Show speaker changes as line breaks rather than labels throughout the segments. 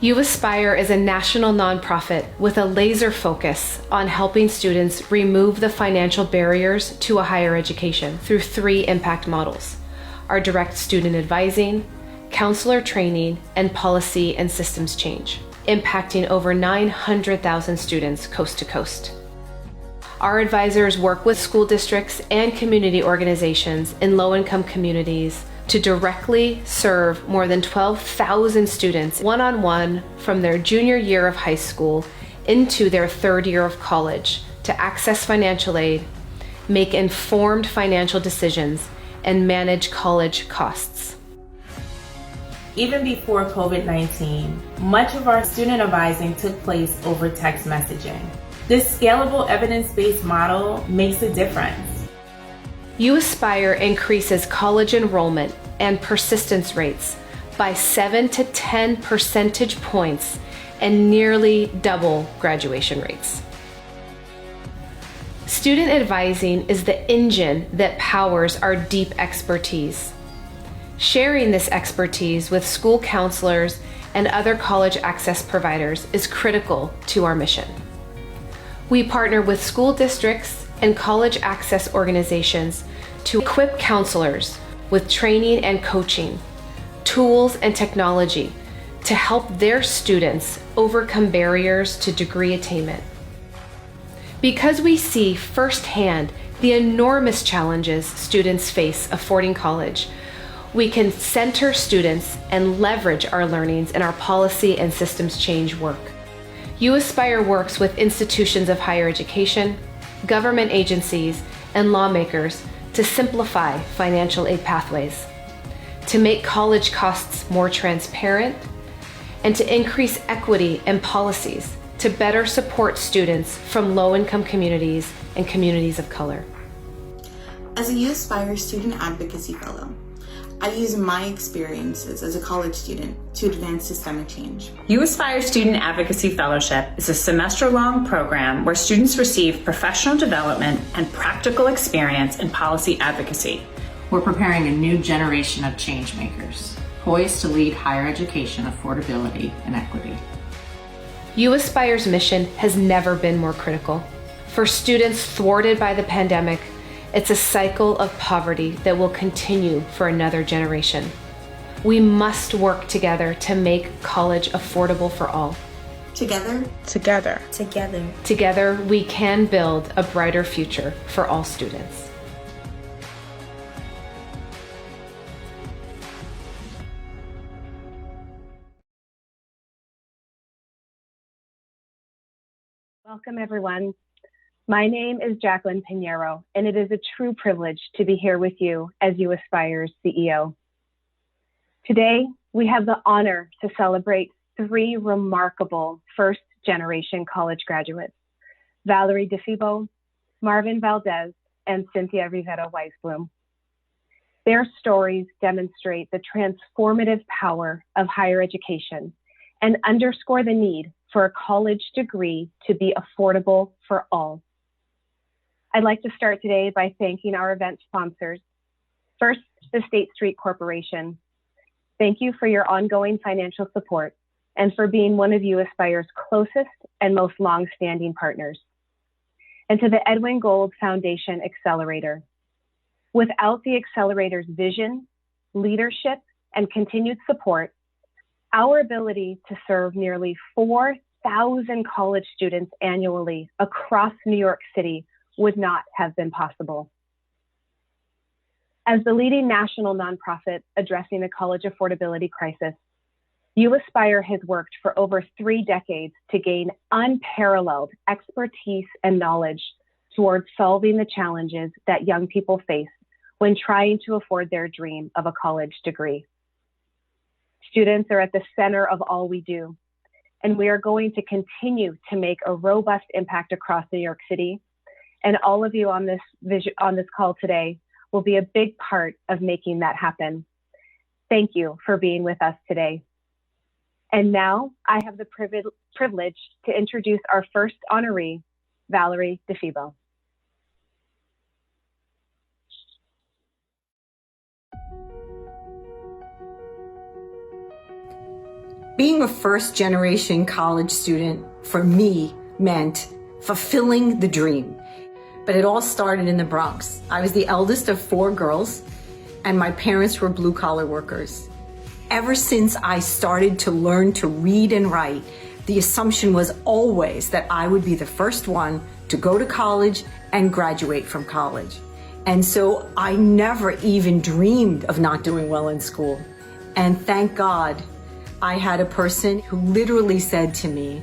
uAspire is a national nonprofit with a laser focus on helping students remove the financial barriers to a higher education through 3 impact models: our direct student advising, counselor training, and policy and systems change, impacting over 900,000 students coast to coast. Our advisors work with school districts and community organizations in low-income communities to directly serve more than 12,000 students one-on-one from their junior year of high school into their 3rd year of college to access financial aid, make informed financial decisions, and manage college costs.
Even before COVID-19, much of our student advising took place over text messaging. This scalable evidence-based model makes a difference.
uAspire increases college enrollment and persistence rates by 7 to 10 percentage points and nearly double graduation rates. Student advising is the engine that powers our deep expertise. Sharing this expertise with school counselors and other college access providers is critical to our mission. We partner with school districts and college access organizations to equip counselors with training and coaching, tools and technology to help their students overcome barriers to degree attainment. Because we see firsthand the enormous challenges students face affording college, we can center students and leverage our learnings in our policy and systems change work. uAspire works with institutions of higher education, government agencies, and lawmakers to simplify financial aid pathways, to make college costs more transparent, and to increase equity and policies to better support students from low-income communities and communities of color.
As a uAspire Student Advocacy Fellow, I use my experiences as a college student to advance systemic change.
uAspire Student Advocacy Fellowship is a semester-long program where students receive professional development and practical experience in policy advocacy.
We're preparing a new generation of change makers, poised to lead higher education affordability and equity.
uAspire's mission has never been more critical. For students thwarted by the pandemic, it's a cycle of poverty that will continue for another generation. We must work together to make college affordable for all.
Together,
we can build a brighter future for all students.
Welcome, everyone. My name is Jacqueline Pinheiro, and it is a true privilege to be here with you as uAspire's CEO. Today, we have the honor to celebrate 3 remarkable first-generation college graduates, Valerie DiFebo, Marvin Valdez, and Cynthia Rivera Weissblum. Their stories demonstrate the transformative power of higher education and underscore the need for a college degree to be affordable for all. I'd like to start today by thanking our event sponsors. First, the State Street Corporation. Thank you for your ongoing financial support and for being one of uAspire's closest and most long-standing partners. And to the Edwin Gould Foundation Accelerator. Without the Accelerator's vision, leadership, and continued support, our ability to serve nearly 4,000 college students annually across New York City would not have been possible. As the leading national nonprofit addressing the college affordability crisis, uAspire has worked for over 3 decades to gain unparalleled expertise and knowledge towards solving the challenges that young people face when trying to afford their dream of a college degree. Students are at the center of all we do, and we are going to continue to make a robust impact across New York City. And all of you on this call today will be a big part of making that happen. Thank you for being with us today. And now I have the privilege to introduce our first honoree, Valerie DiFebo.
Being a first-generation college student, for me, meant fulfilling the dream. But it all started in the Bronx. I was the eldest of 4 girls, and my parents were blue-collar workers. Ever since I started to learn to read and write, the assumption was always that I would be the first one to go to college and graduate from college. And so I never even dreamed of not doing well in school. And thank God, I had a person who literally said to me,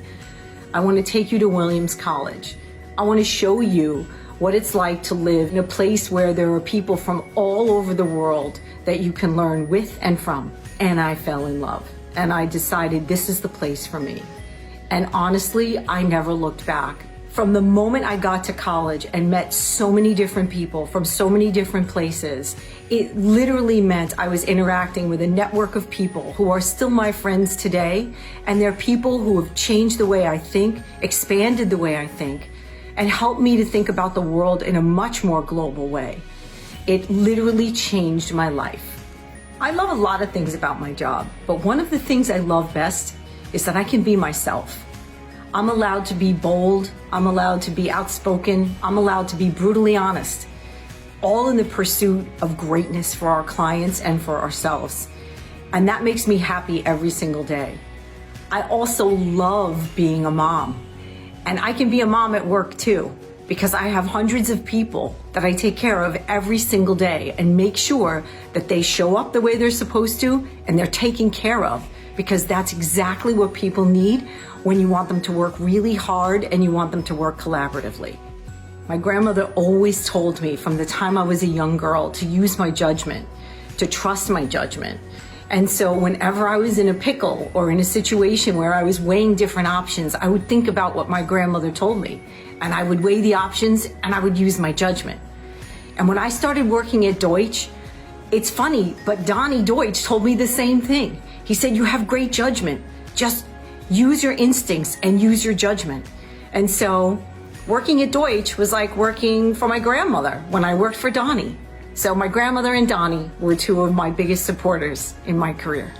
I want to take you to Williams College. I want to show you what it's like to live in a place where there are people from all over the world that you can learn with and from. And I fell in love. And I decided this is the place for me. And honestly, I never looked back. From the moment I got to college and met so many different people from so many different places, it literally meant I was interacting with a network of people who are still my friends today. And they're people who have changed the way I think, expanded the way I think, and helped me to think about the world in a much more global way. It literally changed my life. I love a lot of things about my job, but one of the things I love best is that I can be myself. I'm allowed to be bold, I'm allowed to be outspoken, I'm allowed to be brutally honest, all in the pursuit of greatness for our clients and for ourselves. And that makes me happy every single day. I also love being a mom. And I can be a mom at work too, because I have hundreds of people that I take care of every single day and make sure that they show up the way they're supposed to and they're taken care of, because that's exactly what people need when you want them to work really hard and you want them to work collaboratively. My grandmother always told me from the time I was a young girl to use my judgment, to trust my judgment. And so whenever I was in a pickle or in a situation where I was weighing different options, I would think about what my grandmother told me. And I would weigh the options and I would use my judgment. And when I started working at Deutsch, it's funny, but Donnie Deutsch told me the same thing. He said, you have great judgment. Just use your instincts and use your judgment. And so working at Deutsch was like working for my grandmother when I worked for Donnie. So my grandmother and Donnie were 2 of my biggest supporters in my career.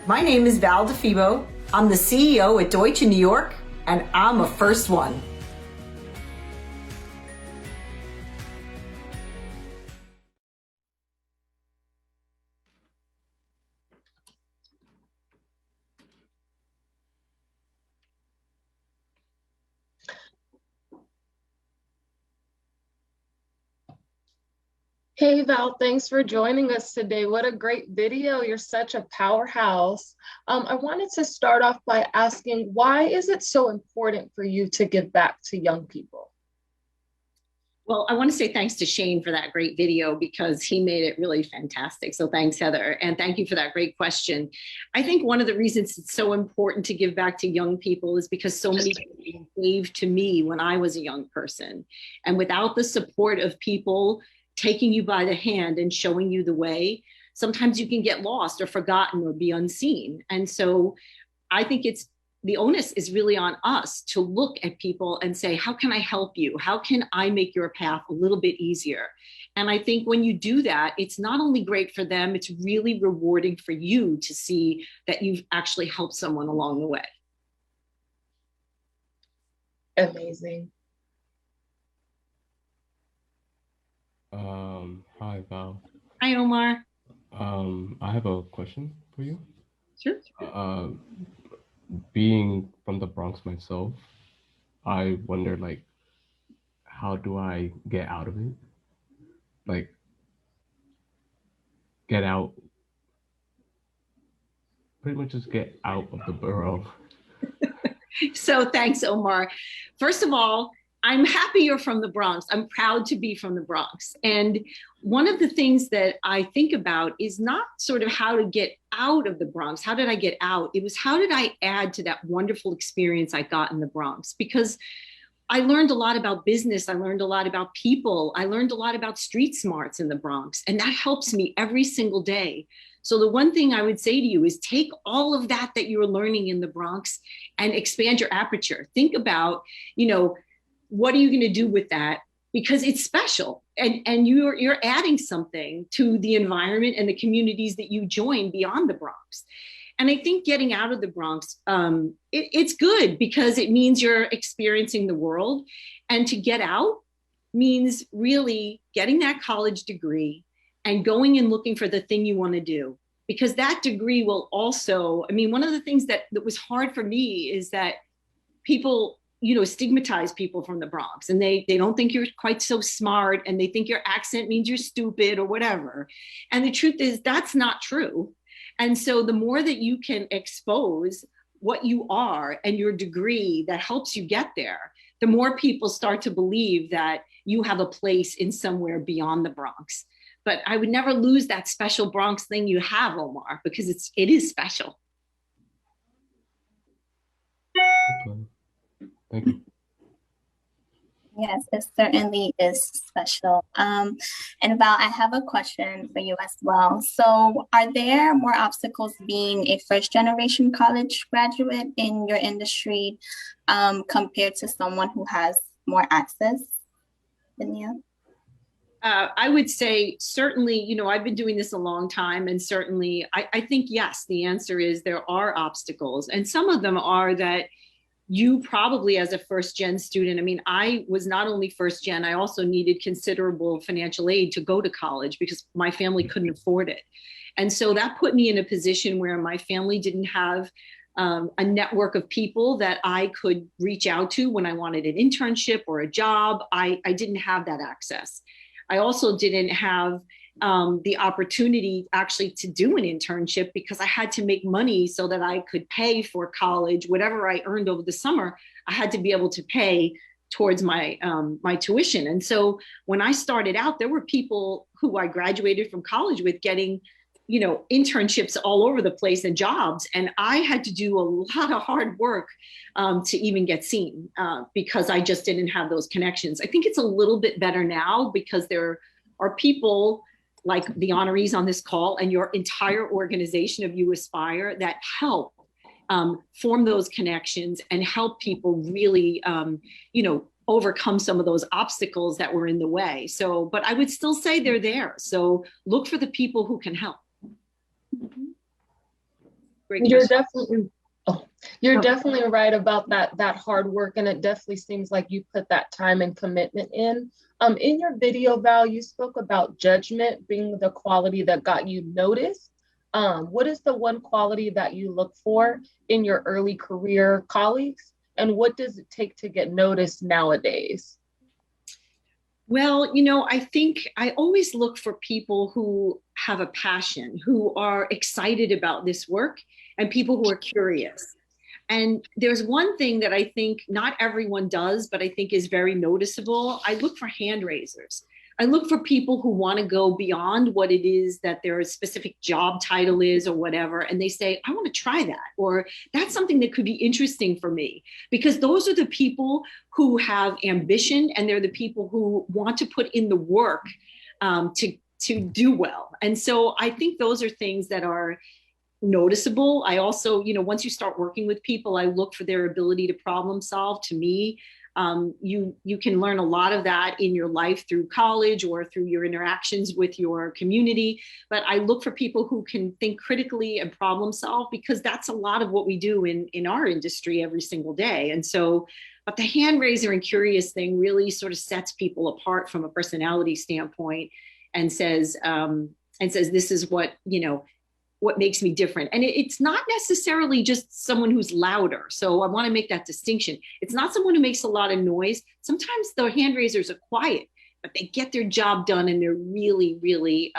My name is Val DiFebo. I'm the CEO at Deutsch in New York, and I'm a first one.
Hey Val, thanks for joining us today. What a great video. You're such a powerhouse. I wanted to start off by asking, why is it so important for you to give back to young people?
Well, I want to say thanks to Shane for that great video because he made it really fantastic. So thanks, Heather. And thank you for that great question. I think one of the reasons it's so important to give back to young people is because so many people gave to me when I was a young person. And without the support of people taking you by the hand and showing you the way, sometimes you can get lost or forgotten or be unseen. And so I think the onus is really on us to look at people and say, how can I help you? How can I make your path a little bit easier? And I think when you do that, it's not only great for them, it's really rewarding for you to see that you've actually helped someone along the way.
Amazing.
Hi, Val.
Hi, Omar.
I have a question for you.
Sure.
Being from the Bronx myself, I wonder, like, how do I get out of it? Like, get out, pretty much just get out of the borough.
So thanks, Omar. First of all, I'm happy you're from the Bronx. I'm proud to be from the Bronx. And one of the things that I think about is not sort of how to get out of the Bronx. How did I get out? It was how did I add to that wonderful experience I got in the Bronx? Because I learned a lot about business. I learned a lot about people. I learned a lot about street smarts in the Bronx. And that helps me every single day. So the one thing I would say to you is take all of that you're learning in the Bronx and expand your aperture. Think about, what are you going to do with that? Because it's special and you're adding something to the environment and the communities that you join beyond the Bronx. And I think getting out of the Bronx, it's good because it means you're experiencing the world. And to get out means really getting that college degree and going and looking for the thing you want to do. Because that degree will also, I mean, one of the things that was hard for me is that people, stigmatize people from the Bronx, and they don't think you're quite so smart, and they think your accent means you're stupid or whatever. And the truth is that's not true. And so the more that you can expose what you are and your degree that helps you get there, the more people start to believe that you have a place in somewhere beyond the Bronx. But I would never lose that special Bronx thing you have, Omar, because it is special.
Okay. Thank you.
Yes, it certainly is special. And Val, I have a question for you as well. So are there more obstacles being a first-generation college graduate in your industry compared to someone who has more access than you?
I would say certainly, I've been doing this a long time, and certainly I think, yes, the answer is there are obstacles. And some of them are that you probably, as a first-gen student, I mean, I was not only first-gen, I also needed considerable financial aid to go to college because my family couldn't afford it. And so that put me in a position where my family didn't have a network of people that I could reach out to when I wanted an internship or a job. I didn't have that access. I also didn't have the opportunity actually to do an internship because I had to make money so that I could pay for college. Whatever I earned over the summer, I had to be able to pay towards my my tuition. And so when I started out, there were people who I graduated from college with getting, internships all over the place and jobs. And I had to do a lot of hard work to even get seen because I just didn't have those connections. I think it's a little bit better now because there are people like the honorees on this call and your entire organization of uAspire that help form those connections and help people really, overcome some of those obstacles that were in the way. So, but I would still say they're there. So look for the people who can help.
You're definitely right about that hard work, and it definitely seems like you put that time and commitment in. In your video, Val, you spoke about judgment being the quality that got you noticed. What is the one quality that you look for in your early career colleagues, and what does it take to get noticed nowadays?
Well, I think I always look for people who have a passion, who are excited about this work, and people who are curious. And there's one thing that I think not everyone does, but I think is very noticeable. I look for hand raisers. I look for people who want to go beyond what it is that their specific job title is or whatever. And they say, I want to try that, or that's something that could be interesting for me, because those are the people who have ambition, and they're the people who want to put in the work to do well. And so I think those are things that are noticeable. I also, once you start working with people, I look for their ability to problem solve. To me, you can learn a lot of that in your life through college or through your interactions with your community. But I look for people who can think critically and problem solve, because that's a lot of what we do in our industry every single day. And so, but the hand raiser and curious thing really sort of sets people apart from a personality standpoint and says, this is what makes me different. And it's not necessarily just someone who's louder. So I want to make that distinction. It's not someone who makes a lot of noise. Sometimes the hand raisers are quiet, but they get their job done, and they're really, really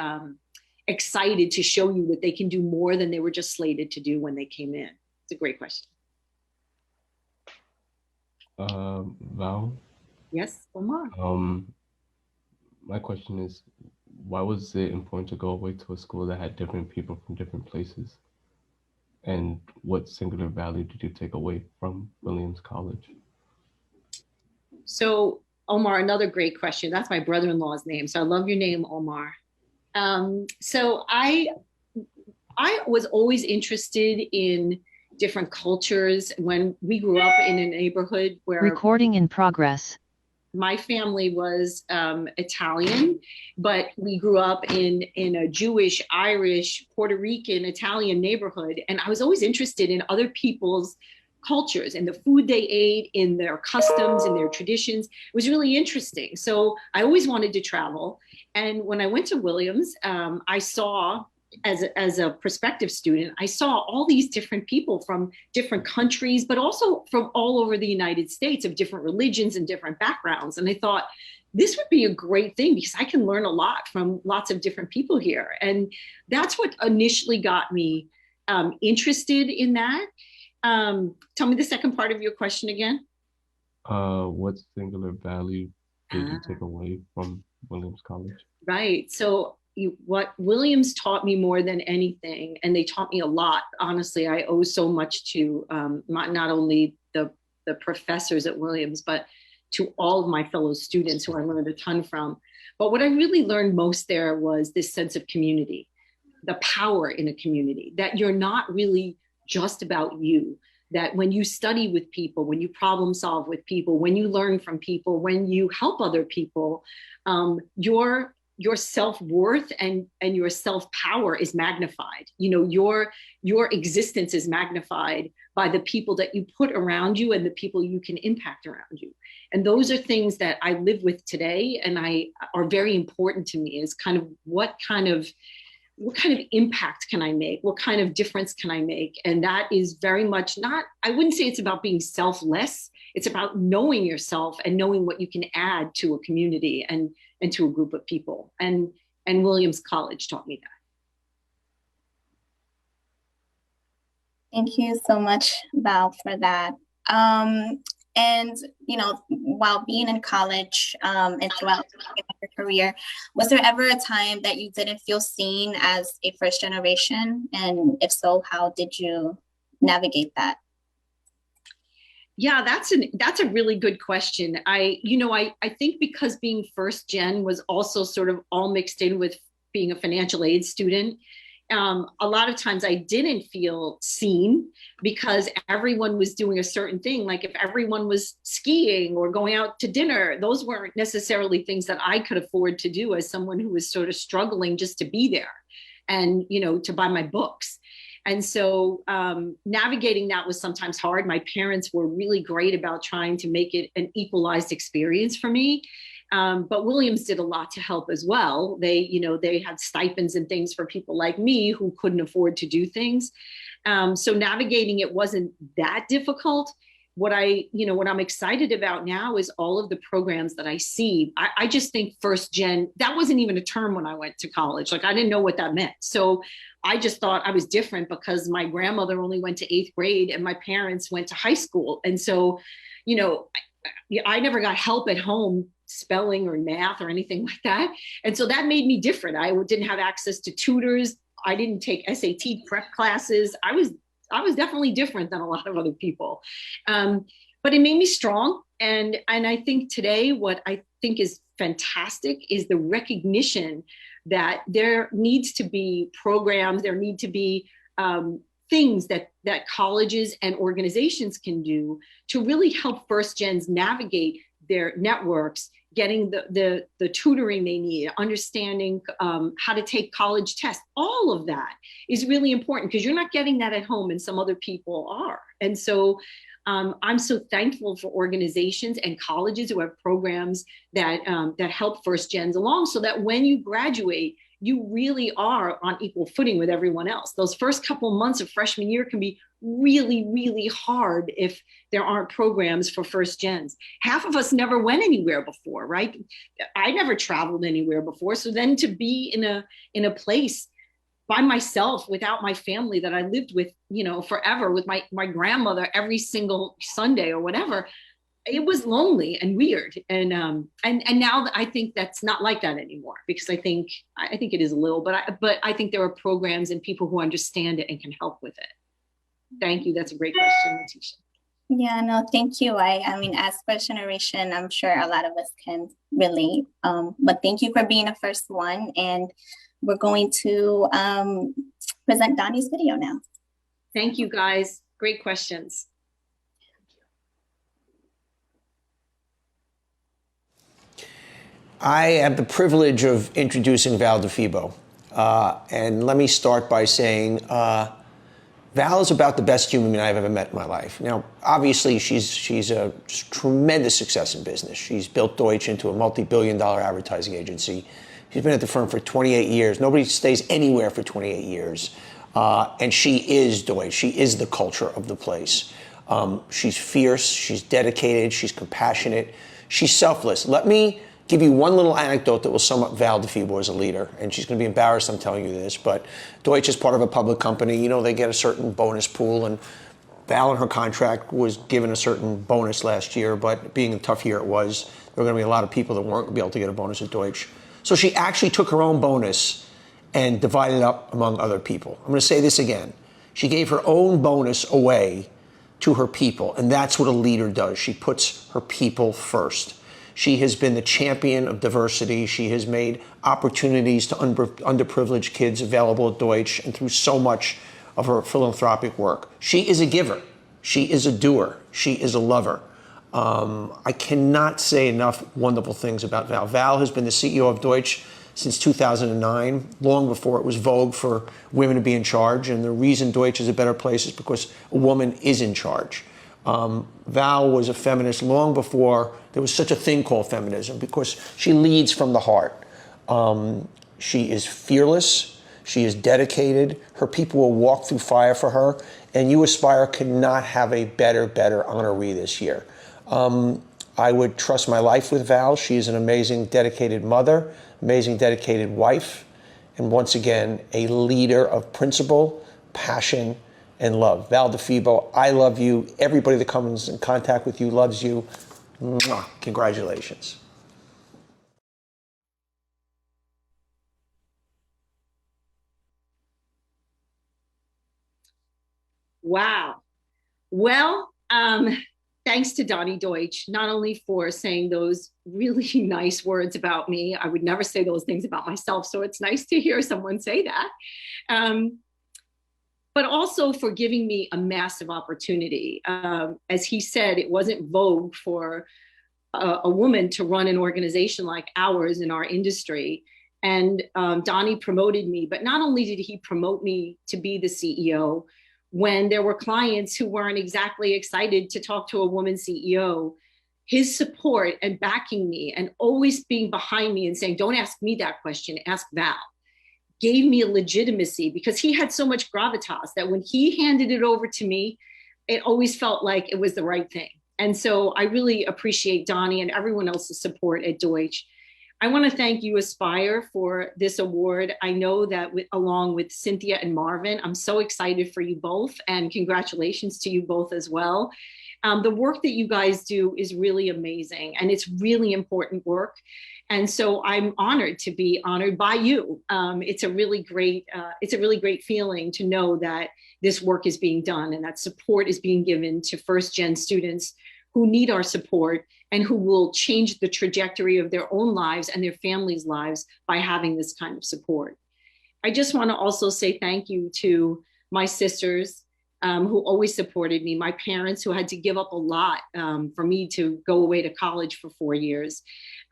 excited to show you that they can do more than they were just slated to do when they came in. It's a great question.
Val?
Yes, Omar?
My question is, why was it important to go away to a school that had different people from different places? And what singular value did you take away from Williams College?
So, Omar, another great question. That's my brother-in-law's name. So I love your name, Omar. So I was always interested in different cultures. When we grew up in a neighborhood where—
Recording in progress.
my family was Italian, but we grew up in a Jewish, Irish, Puerto Rican, Italian neighborhood. And I was always interested in other people's cultures and the food they ate, in their customs and their traditions. It was really interesting. So I always wanted to travel. And when I went to Williams, I saw, as a prospective student, I saw all these different people from different countries, but also from all over the United States, of different religions and different backgrounds. And I thought, this would be a great thing because I can learn a lot from lots of different people here. And that's what initially got me interested in that. Tell me the second part of your question again.
What singular value did you take away from Williams College? Right.
So what Williams taught me more than anything, and they taught me a lot, honestly, I owe so much to not only the professors at Williams, but to all of my fellow students who I learned a ton from. But what I really learned most there was this sense of community, the power in a community, that you're not really just about you, that when you study with people, when you problem solve with people, when you learn from people, when you help other people, your self-worth and your self-power is magnified. You know, your existence is magnified by the people that you put around you and the people you can impact around you. And those are things that I live with today and are very important to me, is kind of what kind of impact can I make? What kind of difference can I make? And that is very much not, I wouldn't say it's about being selfless. It's about knowing yourself and knowing what you can add to a community and to a group of people. And Williams College taught me that.
Thank you so much, Val, for that. And, you know, while being in college and throughout your career, was there ever a time that you didn't feel seen as a first generation? And if so, how did you navigate that?
Yeah, that's a really good question. I think because being first gen was also sort of all mixed in with being a financial aid student, a lot of times I didn't feel seen because everyone was doing a certain thing. Like if everyone was skiing or going out to dinner, those weren't necessarily things that I could afford to do as someone who was sort of struggling just to be there and, you know, to buy my books. And so navigating that was sometimes hard. My parents were really great about trying to make it an equalized experience for me. But Williams did a lot to help as well. They had stipends and things for people like me who couldn't afford to do things. So navigating it wasn't that difficult. What I'm excited about now is all of the programs that I see. I just think first gen, that wasn't even a term when I went to college. Like I didn't know what that meant. So I just thought I was different because my grandmother only went to 8th grade and my parents went to high school. And so, you know, I never got help at home spelling or math or anything like that. And so that made me different. I didn't have access to tutors. I didn't take SAT prep classes. I was definitely different than a lot of other people. But it made me strong. And I think today, what I think is fantastic is the recognition that there needs to be programs, there need to be things that colleges and organizations can do to really help first gens navigate their networks, getting the tutoring they need, understanding how to take college tests. All of that is really important because you're not getting that at home and some other people are. And so I'm so thankful for organizations and colleges who have programs that help first gens along so that when you graduate, you really are on equal footing with everyone else. Those first couple months of freshman year can be really, really hard if there aren't programs for first gens. Half of us never went anywhere before, right? I never traveled anywhere before. So then to be in a place by myself without my family that I lived with, you know, forever with my grandmother every single Sunday or whatever, it was lonely and weird. And now I think that's not like that anymore because I think it is a little, but I think there are programs and people who understand it and can help with it. Thank you. That's a great question, Letitia.
Yeah, no, thank you. I mean, as first generation, I'm sure a lot of us can relate. But thank you for being the first one. And we're going to present Donnie's video now.
Thank you, guys. Great questions.
I have the privilege of introducing Val DiFebo. And let me start by saying Val is about the best human being I've ever met in my life. Now, obviously, she's a tremendous success in business. She's built Deutsch into a multi-billion-dollar advertising agency. She's been at the firm for 28 years. Nobody stays anywhere for 28 years. And she is Deutsch. She is the culture of the place. She's fierce. She's dedicated. She's compassionate. She's selfless. Let me give you one little anecdote that will sum up Val DiFebo as a leader, and she's going to be embarrassed I'm telling you this, but Deutsch is part of a public company. You know, they get a certain bonus pool, and Val in her contract was given a certain bonus last year, but being a tough year it was, there were going to be a lot of people that weren't going to be able to get a bonus at Deutsch. So she actually took her own bonus and divided it up among other people. I'm going to say this again. She gave her own bonus away to her people, and that's what a leader does. She puts her people first. She has been the champion of diversity. She has made opportunities to underprivileged kids available at Deutsch and through so much of her philanthropic work. She is a giver. She is a doer. She is a lover. I cannot say enough wonderful things about Val. Val has been the CEO of Deutsch since 2009, long before it was vogue for women to be in charge. And the reason Deutsch is a better place is because a woman is in charge. Val was a feminist long before there was such a thing called feminism, because she leads from the heart. She is fearless. She is dedicated. Her people will walk through fire for her. And uAspire could not have a better honoree this year. I would trust my life with Val. She is an amazing, dedicated mother, amazing, dedicated wife, and once again, a leader of principle, passion, and love. Val DiFebo, I love you. Everybody that comes in contact with you loves you. Mwah. Congratulations.
Wow. Well, thanks to Donnie Deutsch, not only for saying those really nice words about me. I would never say those things about myself, so it's nice to hear someone say that. But also for giving me a massive opportunity. As he said, it wasn't vogue for a woman to run an organization like ours in our industry. And Donnie promoted me, but not only did he promote me to be the CEO, when there were clients who weren't exactly excited to talk to a woman CEO, his support and backing me and always being behind me and saying, don't ask me that question, ask Val, gave me a legitimacy, because he had so much gravitas that when he handed it over to me, it always felt like it was the right thing. And so I really appreciate Donnie and everyone else's support at Deutsch. I want to thank uAspire for this award. I know that along with Cynthia and Marvin, I'm so excited for you both, and congratulations to you both as well. The work that you guys do is really amazing, and it's really important work. And so I'm honored to be honored by you. It's a really great feeling to know that this work is being done and that support is being given to first-gen students who need our support and who will change the trajectory of their own lives and their families' lives by having this kind of support. I just want to also say thank you to my sisters who always supported me, my parents who had to give up a lot for me to go away to college for 4 years,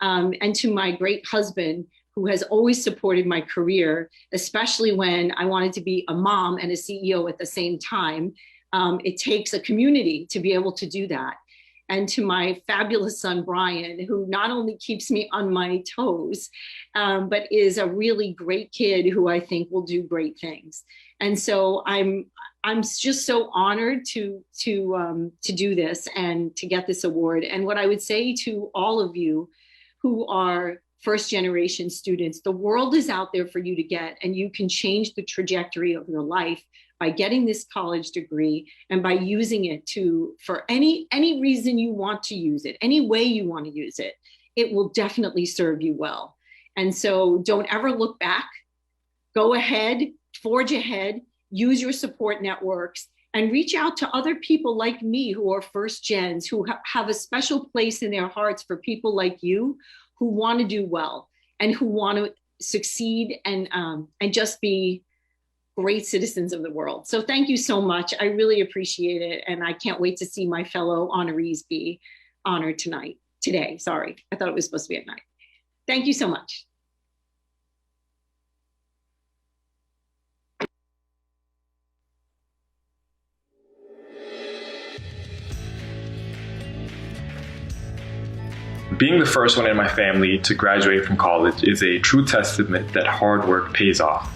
and to my great husband who has always supported my career, especially when I wanted to be a mom and a CEO at the same time. It takes a community to be able to do that. And to my fabulous son, Brian, who not only keeps me on my toes, but is a really great kid who I think will do great things. And so I'm just so honored to do this and to get this award. And what I would say to all of you who are first generation students, the world is out there for you to get, and you can change the trajectory of your life by getting this college degree and by using it for any reason you want to use it, any way you want to use it. It will definitely serve you well. And so don't ever look back. Go ahead, forge ahead, use your support networks, and reach out to other people like me who are first gens, who have a special place in their hearts for people like you who want to do well and who want to succeed and just be great citizens of the world. So thank you so much. I really appreciate it. And I can't wait to see my fellow honorees be honored today. Sorry, I thought it was supposed to be at night. Thank you so much.
Being the first one in my family to graduate from college is a true testament that hard work pays off.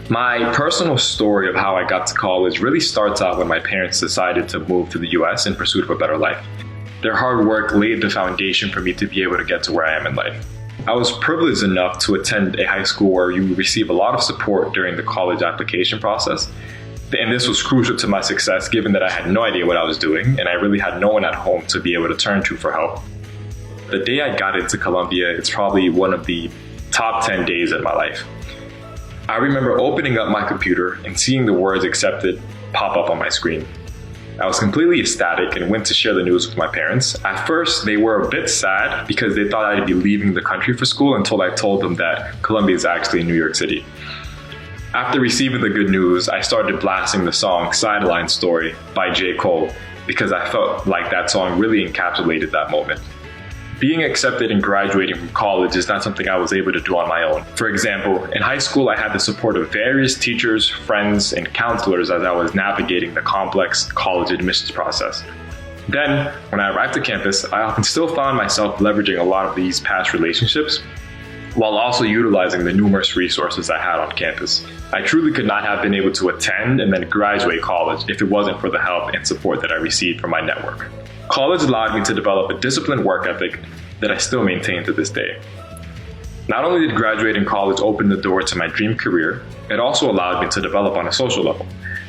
My personal story of how I got to college really starts out when my parents decided to move to the US in pursuit of a better life. Their hard work laid the foundation for me to be able to get to where I am in life. I was privileged enough to attend a high school where you receive a lot of support during the college application process. And this was crucial to my success, given that I had no idea what I was doing and I really had no one at home to be able to turn to for help. The day I got into Columbia, it's probably one of the top 10 days of my life. I remember opening up my computer and seeing the words accepted pop up on my screen. I was completely ecstatic and went to share the news with my parents. At first, they were a bit sad because they thought I'd be leaving the country for school until I told them that Columbia is actually in New York City. After receiving the good news, I started blasting the song Sideline Story by J. Cole because I felt like that song really encapsulated that moment. Being accepted and graduating from college is not something I was able to do on my own. For example, in high school, I had the support of various teachers, friends, and counselors as I was navigating the complex college admissions process. Then, when I arrived to campus, I often still found myself leveraging a lot of these past relationships while also utilizing the numerous resources I had on campus. I truly could not have been able to attend and then graduate college if it wasn't for the help and support that I received from my network. College allowed me to develop a disciplined work ethic that I still maintain to this day. Not only did graduating college open the door to my dream career, it also allowed me to develop on a social level.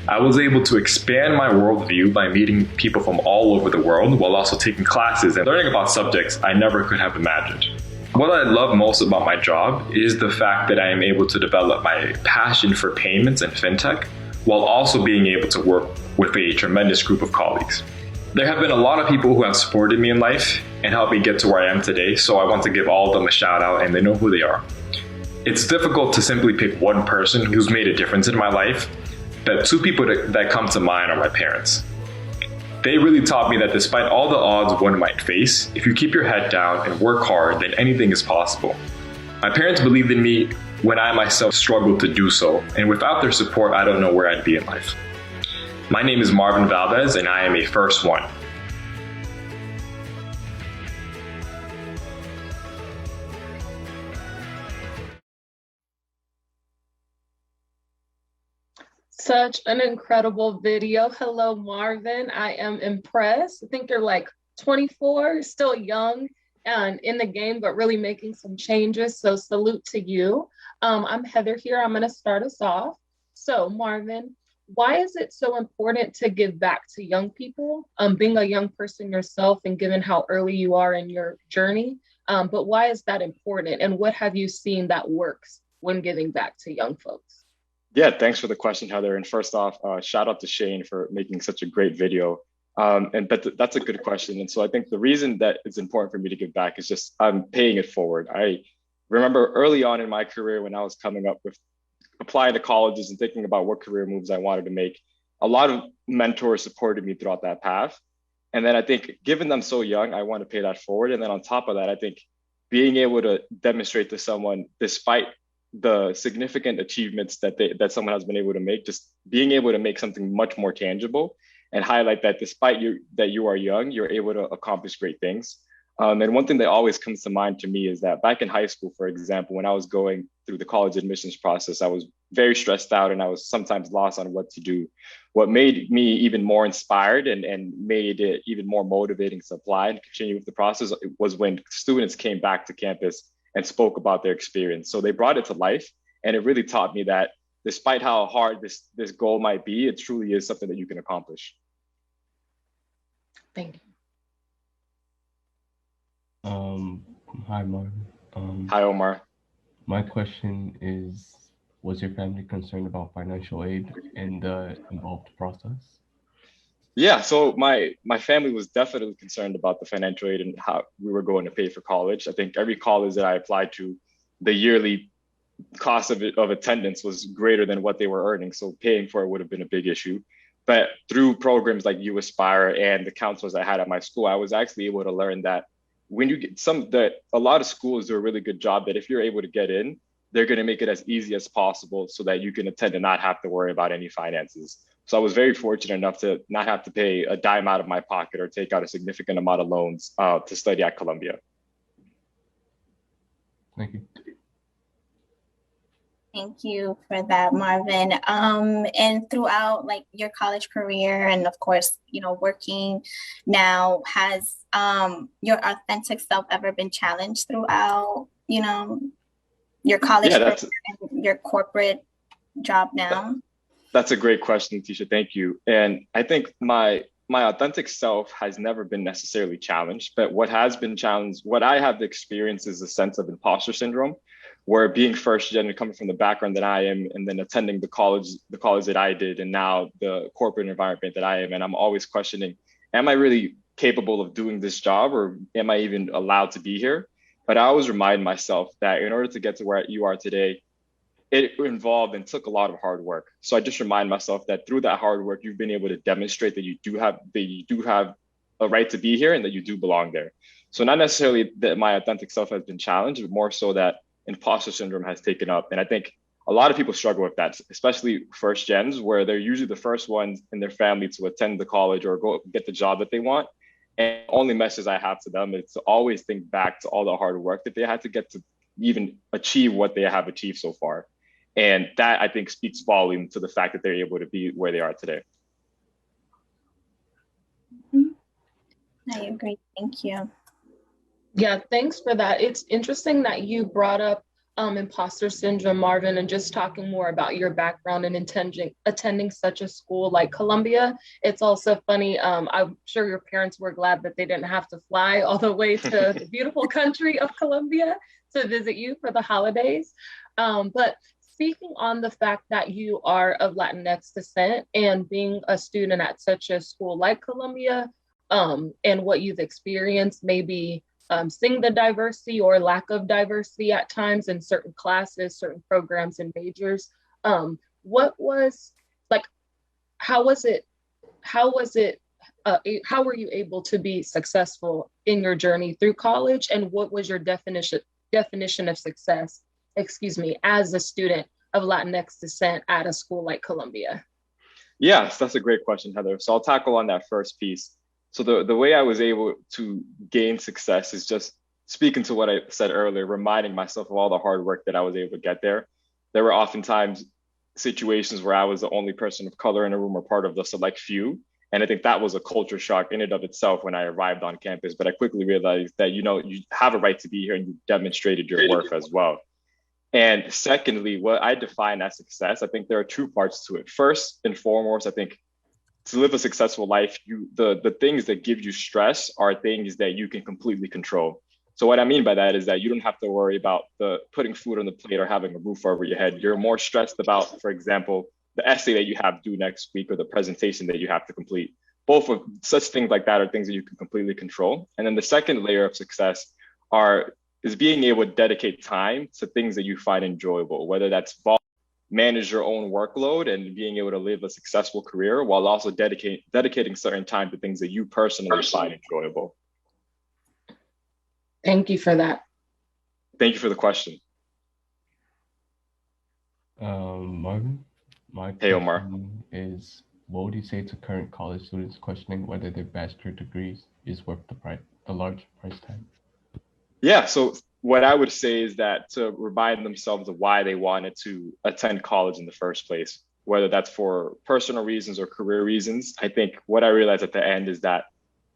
I was able to expand my worldview by meeting people from all over the world while also taking classes and learning about subjects I never could have imagined. What I love most about my job is the fact that I am able to develop my passion for payments and fintech while also being able to work with a tremendous group of colleagues. There have been a lot of people who have supported me in life and helped me get to where I am today, so I want to give all of them a shout out and they know who they are. It's difficult to simply pick one person who's made a difference in my life, but two people that come to mind are my parents. They really taught me that despite all the odds one might face, if you keep your head down and work hard, then anything is possible. My parents believed in me when I myself struggled to do so, and without their support, I don't know where I'd be in life. My name is Marvin Valdez, and I am a first one.
Such an incredible video. Hello, Marvin. I am impressed. I think you're like 24, still young and in the game, but really making some changes. So salute to you. I'm Heather here. I'm going to start us off. So Marvin, why is it so important to give back to young people? Being a young person yourself and given how early you are in your journey, but why is that important? And what have you seen that works when giving back to young folks?
Yeah, thanks for the question, Heather. And first off, shout out to Shane for making such a great video. But that's a good question. And so I think the reason that it's important for me to give back is just I'm paying it forward. I remember early on in my career when I was coming up with applying to colleges and thinking about what career moves I wanted to make, a lot of mentors supported me throughout that path. And then I think given them so young, I want to pay that forward. And then on top of that, I think being able to demonstrate to someone, despite the significant achievements that someone has been able to make, just being able to make something much more tangible and highlight that despite you are young, you're able to accomplish great things. And one thing that always comes to mind to me is that back in high school, for example, when I was going through the college admissions process, I was very stressed out and I was sometimes lost on what to do. What made me even more inspired and made it even more motivating to apply and continue with the process was when students came back to campus and spoke about their experience. So they brought it to life, and it really taught me that despite how hard this goal might be, it truly is something that you can accomplish.
Thank you.
Hi, Marvin.
Hi, Omar.
My question is, was your family concerned about financial aid in the involved process?
Yeah, so my family was definitely concerned about the financial aid and how we were going to pay for college. I think every college that I applied to, the yearly cost of attendance was greater than what they were earning. So paying for it would have been a big issue. But through programs like uAspire and the counselors I had at my school, I was actually able to learn that when you get a lot of schools do a really good job that if you're able to get in, they're going to make it as easy as possible so that you can attend and not have to worry about any finances. So I was very fortunate enough to not have to pay a dime out of my pocket or take out a significant amount of loans to study at Columbia.
Thank you.
Thank you for that, Marvin. And throughout like your college career and of course, working now, has your authentic self ever been challenged throughout, your college career and your corporate job now?
That's a great question, Tisha. Thank you. And I think my authentic self has never been necessarily challenged, but what has been challenged, what I have experienced is a sense of imposter syndrome, where being first gen and coming from the background that I am, and then attending the college that I did, and now the corporate environment that I am, and I'm always questioning, am I really capable of doing this job, or am I even allowed to be here? But I always remind myself that in order to get to where you are today, it involved and took a lot of hard work. So I just remind myself that through that hard work, you've been able to demonstrate that you do have a right to be here and that you do belong there. So not necessarily that my authentic self has been challenged, but more so that imposter syndrome has taken up. And I think a lot of people struggle with that, especially first gens, where they're usually the first ones in their family to attend the college or go get the job that they want. And the only message I have to them is to always think back to all the hard work that they had to get to even achieve what they have achieved so far. And that, I think, speaks volume to the fact that they're able to be where they are today.
I agree. Thank you.
Yeah, thanks for that. It's interesting that you brought up imposter syndrome, Marvin, and just talking more about your background and attending such a school like Columbia. It's also funny. I'm sure your parents were glad that they didn't have to fly all the way to the beautiful country of Columbia to visit you for the holidays. But speaking on the fact that you are of Latinx descent and being a student at such a school like Columbia, and what you've experienced, maybe seeing the diversity or lack of diversity at times in certain classes, certain programs and majors. How were you able to be successful in your journey through college? And what was your definition of success, as a student of Latinx descent at a school like Columbia?
Yes, that's a great question, Heather. So I'll tackle on that first piece. So the way I was able to gain success is just speaking to what I said earlier, reminding myself of all the hard work that I was able to get there. There were oftentimes situations where I was the only person of color in a room or part of the select few. And I think that was a culture shock in and of itself when I arrived on campus. But I quickly realized that, you have a right to be here and you demonstrated your worth as well. And secondly, what I define as success, I think there are two parts to it. First and foremost, I think to live a successful life, the things that give you stress are things that you can completely control. So what I mean by that is that you don't have to worry about putting food on the plate or having a roof over your head. You're more stressed about, for example, the essay that you have due next week or the presentation that you have to complete. Both of such things like that are things that you can completely control. And then the second layer of success is being able to dedicate time to things that you find enjoyable, whether that's manage your own workload and being able to live a successful career while also dedicating certain time to things that you personally find enjoyable.
Thank you for that.
Thank you for the question.
Marvin, my
hey, Omar.
Is what would you say to current college students questioning whether their bachelor degrees is worth the large price tag?
Yeah, so what I would say is that to remind themselves of why they wanted to attend college in the first place, whether that's for personal reasons or career reasons. I think what I realized at the end is that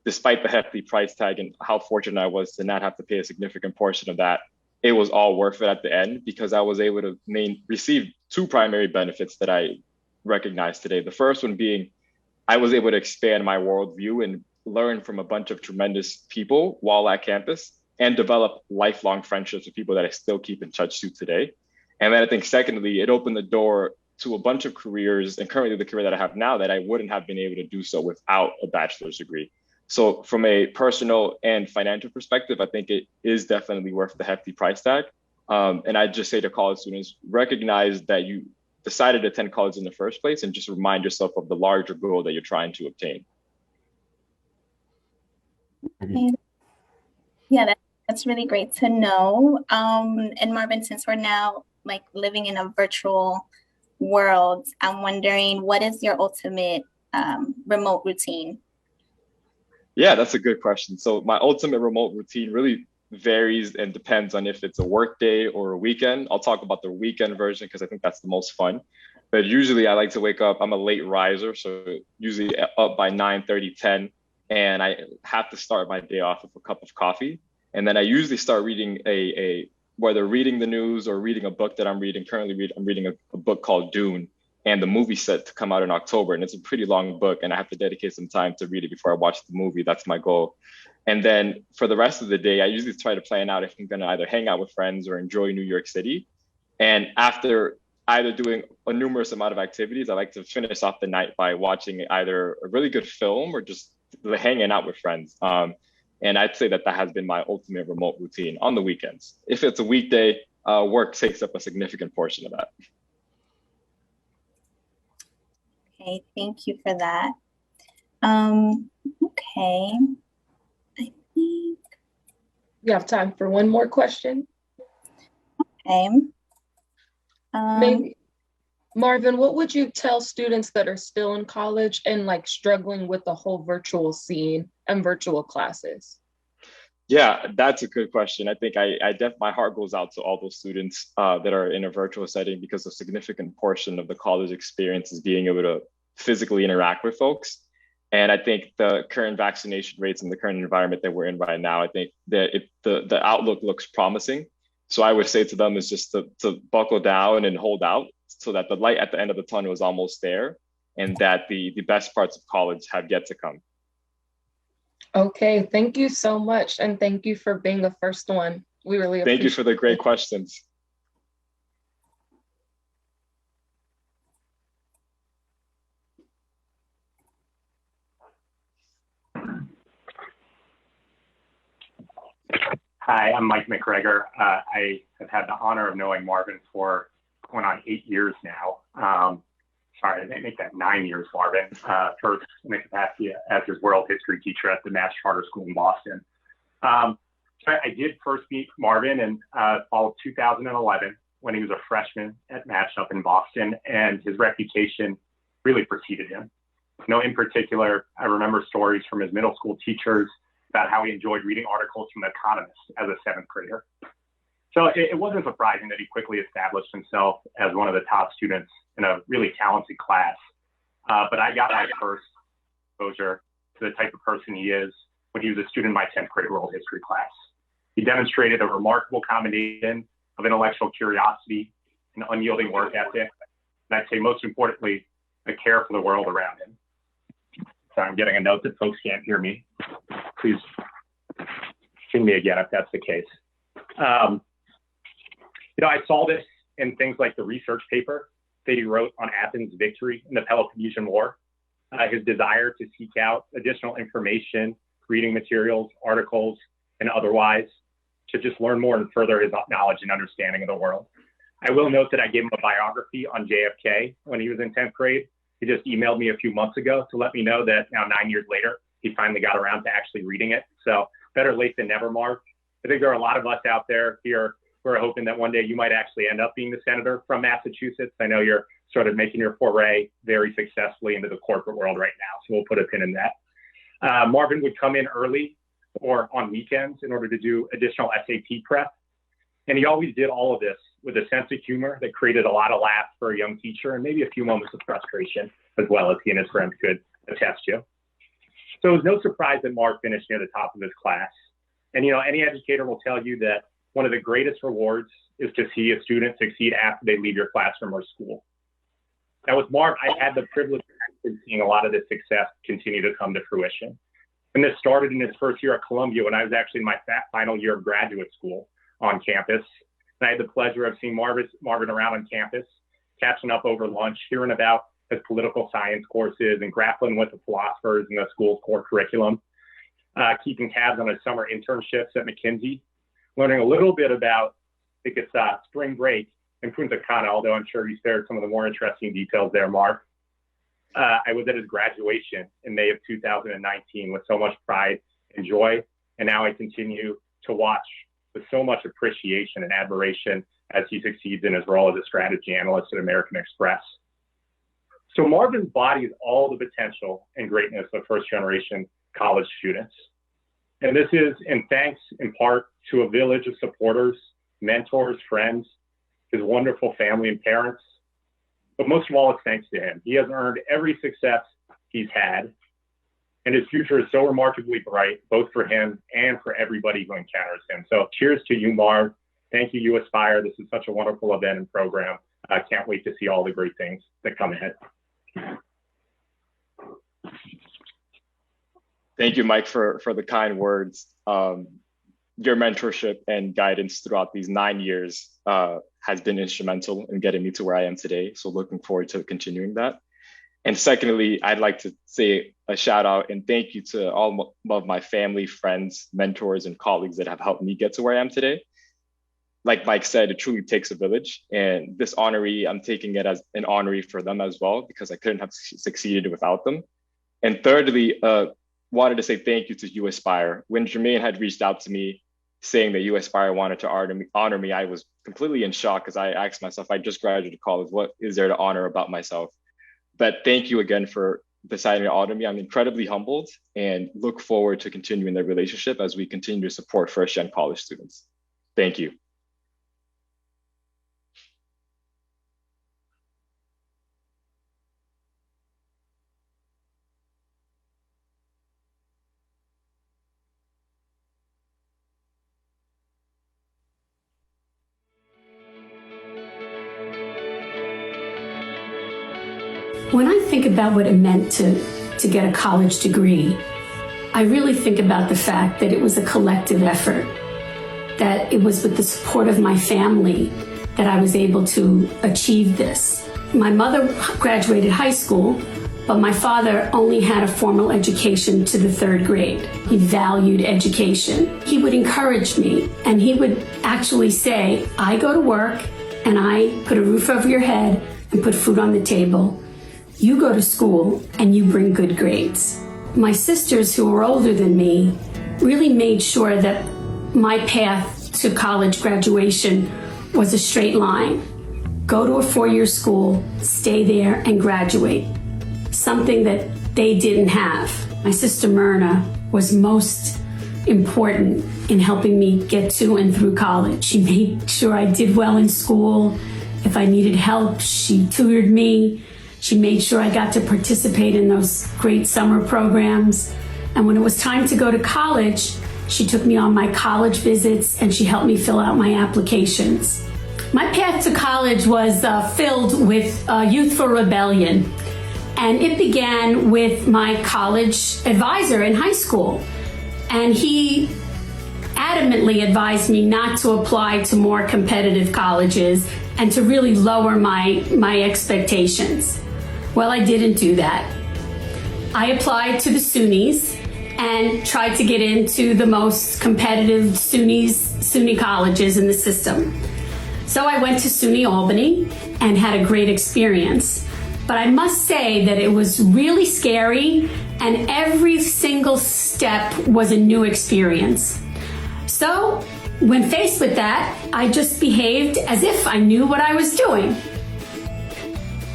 despite the hefty price tag and how fortunate I was to not have to pay a significant portion of that, it was all worth it at the end because I was able to receive two primary benefits that I recognize today. The first one being I was able to expand my worldview and learn from a bunch of tremendous people while at campus, and develop lifelong friendships with people that I still keep in touch to today. And then I think secondly, it opened the door to a bunch of careers, and currently the career that I have now, that I wouldn't have been able to do so without a bachelor's degree. So from a personal and financial perspective, I think it is definitely worth the hefty price tag. And I just say to college students, recognize that you decided to attend college in the first place and just remind yourself of the larger goal that you're trying to obtain.
Yeah, that's really great to know. And Marvin, since we're now like living in a virtual world, I'm wondering what is your ultimate remote routine?
Yeah, that's a good question. So my ultimate remote routine really varies and depends on if it's a work day or a weekend. I'll talk about the weekend version because I think that's the most fun. But usually I like to wake up, I'm a late riser, so usually up by 9:30, 10, and I have to start my day off with a cup of coffee. And then I usually start reading whether reading the news or reading a book that I'm reading. I'm reading a book called Dune, and the movie's set to come out in October. And it's a pretty long book, and I have to dedicate some time to read it before I watch the movie. That's my goal. And then for the rest of the day, I usually try to plan out if I'm going to either hang out with friends or enjoy New York City. And after either doing a numerous amount of activities, I like to finish off the night by watching either a really good film or just hanging out with friends. And I'd say that has been my ultimate remote routine on the weekends. If it's a weekday, work takes up a significant portion of that.
Okay, thank you for that. Okay, I think
we have time for one more question.
Okay.
Maybe, Marvin, what would you tell students that are still in college and like struggling with the whole virtual scene and virtual classes?
Yeah, that's a good question. I think my heart goes out to all those students that are in a virtual setting because a significant portion of the college experience is being able to physically interact with folks. And I think the current vaccination rates and the current environment that we're in right now, I think that the outlook looks promising. So I would say to them is just to buckle down and hold out so that the light at the end of the tunnel is almost there and that the best parts of college have yet to come.
Okay, thank you so much. And thank you for being the first one. We really appreciate it.
Thank you for the great questions.
Hi, I'm Mike McGregor. I have had the honor of knowing Marvin for going on 8 years now. Sorry, I didn't make that 9 years, Marvin. First in the capacity as his world history teacher at the Mass Charter School in Boston. So I did first meet Marvin in fall of 2011 when he was a freshman at Match up in Boston, and his reputation really preceded him. In particular, I remember stories from his middle school teachers about how he enjoyed reading articles from The Economist as a seventh grader. So it wasn't surprising that he quickly established himself as one of the top students in a really talented class. But I got my first exposure to the type of person he is when he was a student in my 10th grade world history class. He demonstrated a remarkable combination of intellectual curiosity and unyielding work ethic, and I'd say most importantly, a care for the world around him. So I'm getting a note that folks can't hear me. Please ping me again if that's the case. I saw this in things like the research paper that he wrote on Athens' victory in the Peloponnesian War. His desire to seek out additional information, reading materials, articles, and otherwise to just learn more and further his knowledge and understanding of the world. I will note that I gave him a biography on JFK when he was in 10th grade. He just emailed me a few months ago to let me know that now 9 years later, he finally got around to actually reading it. So better late than never, Mark. I think there are a lot of us out there here who are hoping that one day you might actually end up being the senator from Massachusetts. I know you're sort of making your foray very successfully into the corporate world right now, so we'll put a pin in that. Marvin would come in early or on weekends in order to do additional SAT prep. And he always did all of this with a sense of humor that created a lot of laughs for a young teacher and maybe a few moments of frustration as well, as he and his friends could attest to. So it was no surprise that Mark finished near the top of his class. And, any educator will tell you that one of the greatest rewards is to see a student succeed after they leave your classroom or school. Now with Mark, I had the privilege of seeing a lot of this success continue to come to fruition. And this started in his first year at Columbia when I was actually in my final year of graduate school on campus. And I had the pleasure of seeing Marvin around on campus, catching up over lunch, hearing about his political science courses and grappling with the philosophers in the school's core curriculum, keeping tabs on his summer internships at McKinsey, learning a little bit about, I think it's spring break in Punta Cana, although I'm sure you shared some of the more interesting details there, Mark. I was at his graduation in May of 2019 with so much pride and joy, and now I continue to watch with so much appreciation and admiration as he succeeds in his role as a strategy analyst at American Express. So Marvin embodies all the potential and greatness of first-generation college students. And this is in thanks in part to a village of supporters, mentors, friends, his wonderful family and parents. But most of all, it's thanks to him. He has earned every success he's had, and his future is so remarkably bright, both for him and for everybody who encounters him. So cheers to you, Marv. Thank you, uAspire. This is such a wonderful event and program. I can't wait to see all the great things that come ahead.
Thank you, Mike, for the kind words. Your mentorship and guidance throughout these 9 years has been instrumental in getting me to where I am today. So looking forward to continuing that. And secondly, I'd like to say a shout out and thank you to all of my family, friends, mentors, and colleagues that have helped me get to where I am today. Like Mike said, it truly takes a village. And this honoree, I'm taking it as an honoree for them as well, because I couldn't have succeeded without them. And thirdly, wanted to say thank you to uAspire. When Jermaine had reached out to me saying that uAspire wanted to honor me, I was completely in shock because I asked myself, I just graduated college, what is there to honor about myself? But thank you again for deciding to honor me. I'm incredibly humbled and look forward to continuing the relationship as we continue to support first-gen college students. Thank you.
When I think about what it meant to get a college degree, I really think about the fact that it was a collective effort, that it was with the support of my family that I was able to achieve this. My mother graduated high school, but my father only had a formal education to the 3rd grade. He valued education. He would encourage me, and he would actually say, I go to work and I put a roof over your head and put food on the table. You go to school and you bring good grades. My sisters, who were older than me, really made sure that my path to college graduation was a straight line. Go to a 4-year school, stay there, and graduate. Something that they didn't have. My sister Myrna was most important in helping me get to and through college. She made sure I did well in school. If I needed help, she tutored me. She made sure I got to participate in those great summer programs. And when it was time to go to college, she took me on my college visits and she helped me fill out my applications. My path to college was filled with Youth for Rebellion. And it began with my college advisor in high school. And he adamantly advised me not to apply to more competitive colleges and to really lower my expectations. Well, I didn't do that. I applied to the SUNYs and tried to get into the most competitive SUNY colleges in the system. So I went to SUNY Albany and had a great experience. But I must say that it was really scary and every single step was a new experience. So when faced with that, I just behaved as if I knew what I was doing.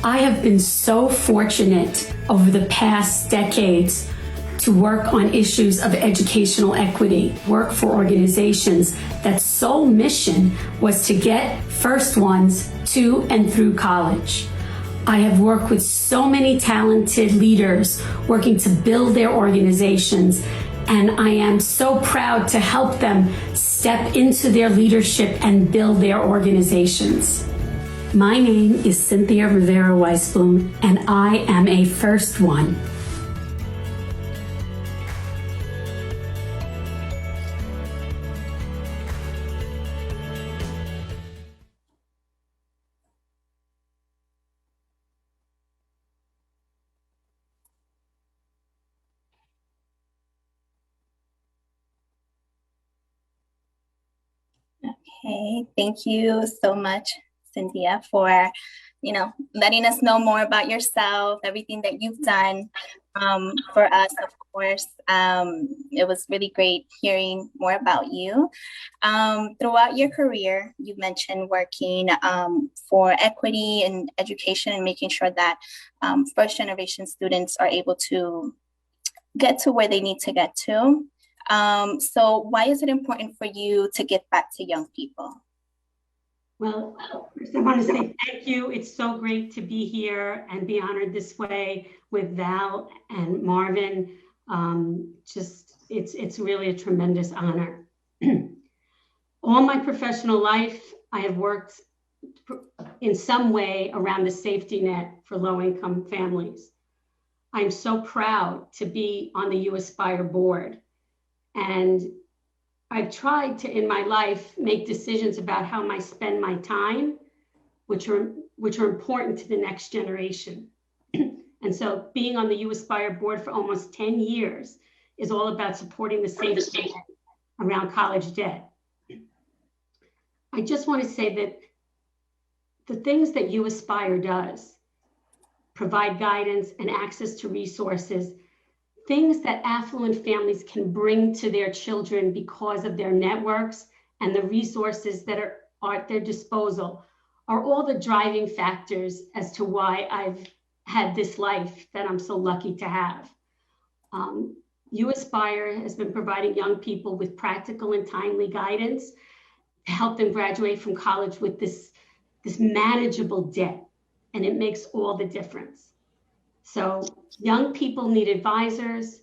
I have been so fortunate over the past decades to work on issues of educational equity, work for organizations that sole mission was to get first ones to and through college. I have worked with so many talented leaders working to build their organizations, and I am so proud to help them step into their leadership and build their organizations. My name is Cynthia Rivera Weissblum, and I am a first one.
Okay, thank you so much, Cynthia, for, letting us know more about yourself, everything that you've done for us, of course. It was really great hearing more about you. Throughout your career, you mentioned working for equity and education and making sure that first generation students are able to get to where they need to get to. So why is it important for you to give back to young people?
Well, first I want to say thank you. It's so great to be here and be honored this way with Val and Marvin. It's really a tremendous honor. All my professional life, I have worked in some way around the safety net for low-income families. I'm so proud to be on the uAspire board. And I've tried to, in my life, make decisions about how I spend my time, which are important to the next generation. And so being on the uAspire board for almost 10 years is all about supporting the safety net around college debt. I just want to say that the things that uAspire does, provide guidance and access to resources, things that affluent families can bring to their children because of their networks and the resources that are at their disposal, are all the driving factors as to why I've had this life that I'm so lucky to have. uAspire has been providing young people with practical and timely guidance to help them graduate from college with this manageable debt, and it makes all the difference. So young people need advisors.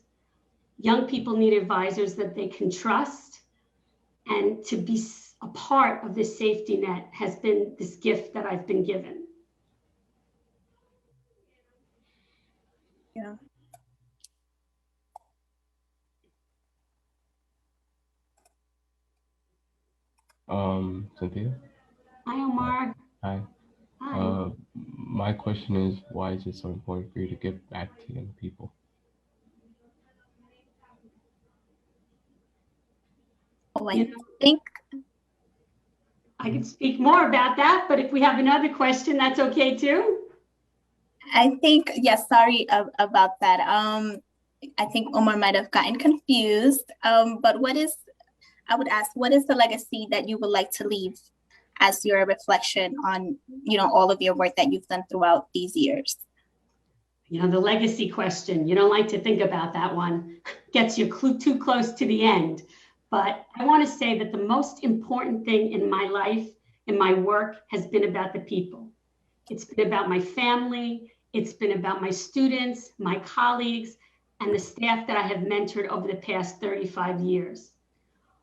Young people need advisors that they can trust, and to be a part of this safety net has been this gift that I've been given.
Yeah.
Cynthia?
Hi, Omar.
Hi.
Hi.
My question is, why is it so important for you to give back to young people?
Oh, I think
I could speak more about that, but if we have another question, that's okay too.
I think, yes, sorry about that. I think Omar might have gotten confused. But I would ask, what is the legacy that you would like to leave as your reflection on, all of your work that you've done throughout these years?
The legacy question, you don't like to think about that one. Gets you too close to the end. But I want to say that the most important thing in my life, in my work, has been about the people. It's been about my family. It's been about my students, my colleagues, and the staff that I have mentored over the past 35 years.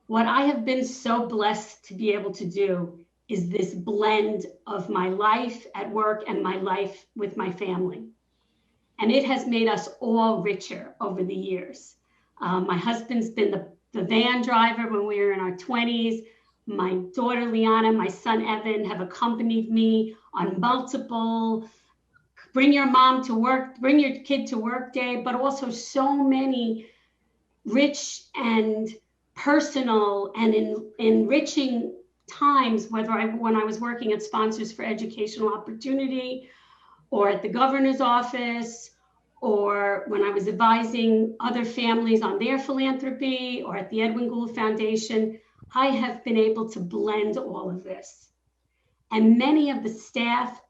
What I have been so blessed to be able to do is this blend of my life at work and my life with my family. And it has made us all richer over the years. My husband's been the van driver when we were in our 20s. My daughter, Liana, my son, Evan, have accompanied me on multiple bring your mom to work, bring your kid to work day, but also so many rich and personal and enriching times, when I was working at Sponsors for Educational Opportunity or at the governor's office, or when I was advising other families on their philanthropy, or at the Edwin Gould Foundation. I have been able to blend all of this. And many of the staff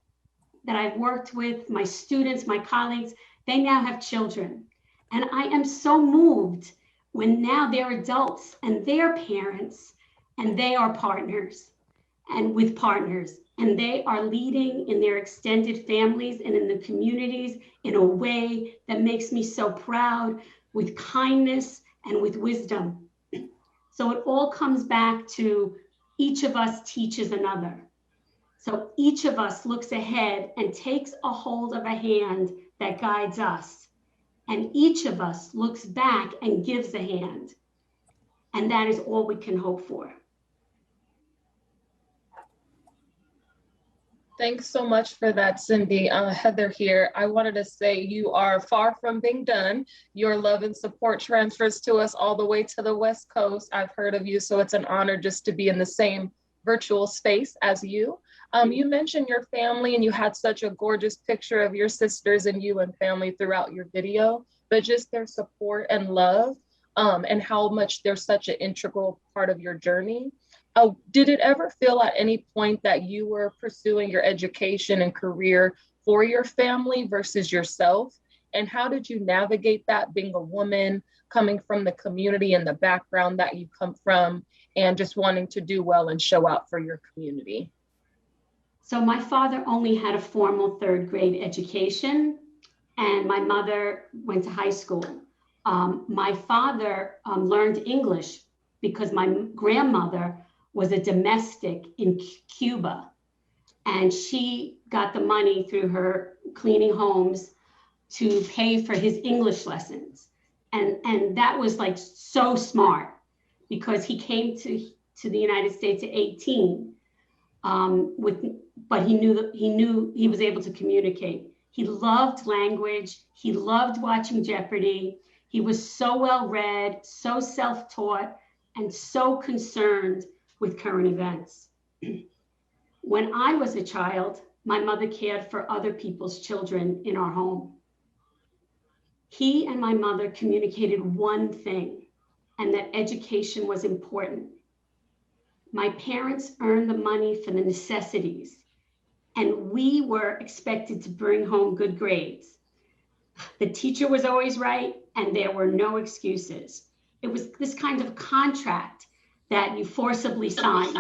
that I've worked with, my students, my colleagues, they now have children. And I am so moved when now they're adults and they're parents and they are partners and with partners, and they are leading in their extended families and in the communities in a way that makes me so proud, with kindness and with wisdom. So it all comes back to each of us teaches another. So each of us looks ahead and takes a hold of a hand that guides us. And each of us looks back and gives a hand. And that is all we can hope for.
Thanks so much for that, Cindy. Heather here. I wanted to say you are far from being done. Your love and support transfers to us all the way to the West Coast. I've heard of you, so it's an honor just to be in the same virtual space as you. You mentioned your family and you had such a gorgeous picture of your sisters and you and family throughout your video, but just their support and love and how much they're such an integral part of your journey. Did it ever feel at any point that you were pursuing your education and career for your family versus yourself? And how did you navigate that, being a woman, coming from the community and the background that you come from, and just wanting to do well and show out for your community?
So my father only had a formal third grade education, and my mother went to high school. My father learned English because my grandmother was a domestic in Cuba, and she got the money through her cleaning homes to pay for his English lessons. And that was like so smart, because he came to the United States at 18, but he knew he was able to communicate. He loved language. He loved watching Jeopardy. He was so well read, so self-taught, and so concerned with current events. When I was a child, my mother cared for other people's children in our home. He and my mother communicated one thing, and that education was important. My parents earned the money for the necessities, and we were expected to bring home good grades. The teacher was always right, and there were no excuses. It was this kind of contract that you forcibly signed.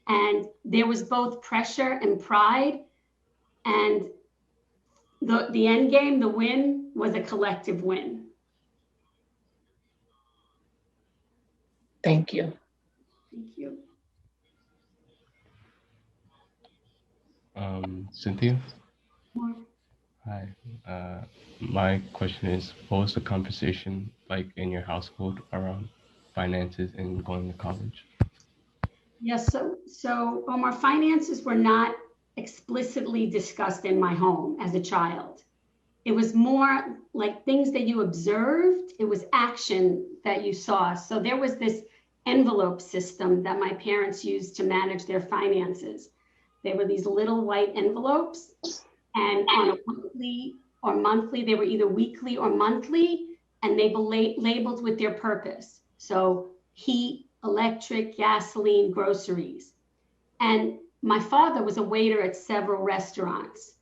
And there was both pressure and pride, and the end game, the win, was a collective win.
Thank you.
Thank you.
Cynthia? Hi. My question is, what was the conversation like in your household around finances and going to college?
Yes, so Omar, finances were not explicitly discussed in my home as a child. It was more like things that you observed. It was action that you saw. So there was this envelope system that my parents used to manage their finances. They were these little white envelopes, and on a weekly or monthly, they were either weekly or monthly, and they were labeled with their purpose. So heat, electric, gasoline, groceries. And my father was a waiter at several restaurants.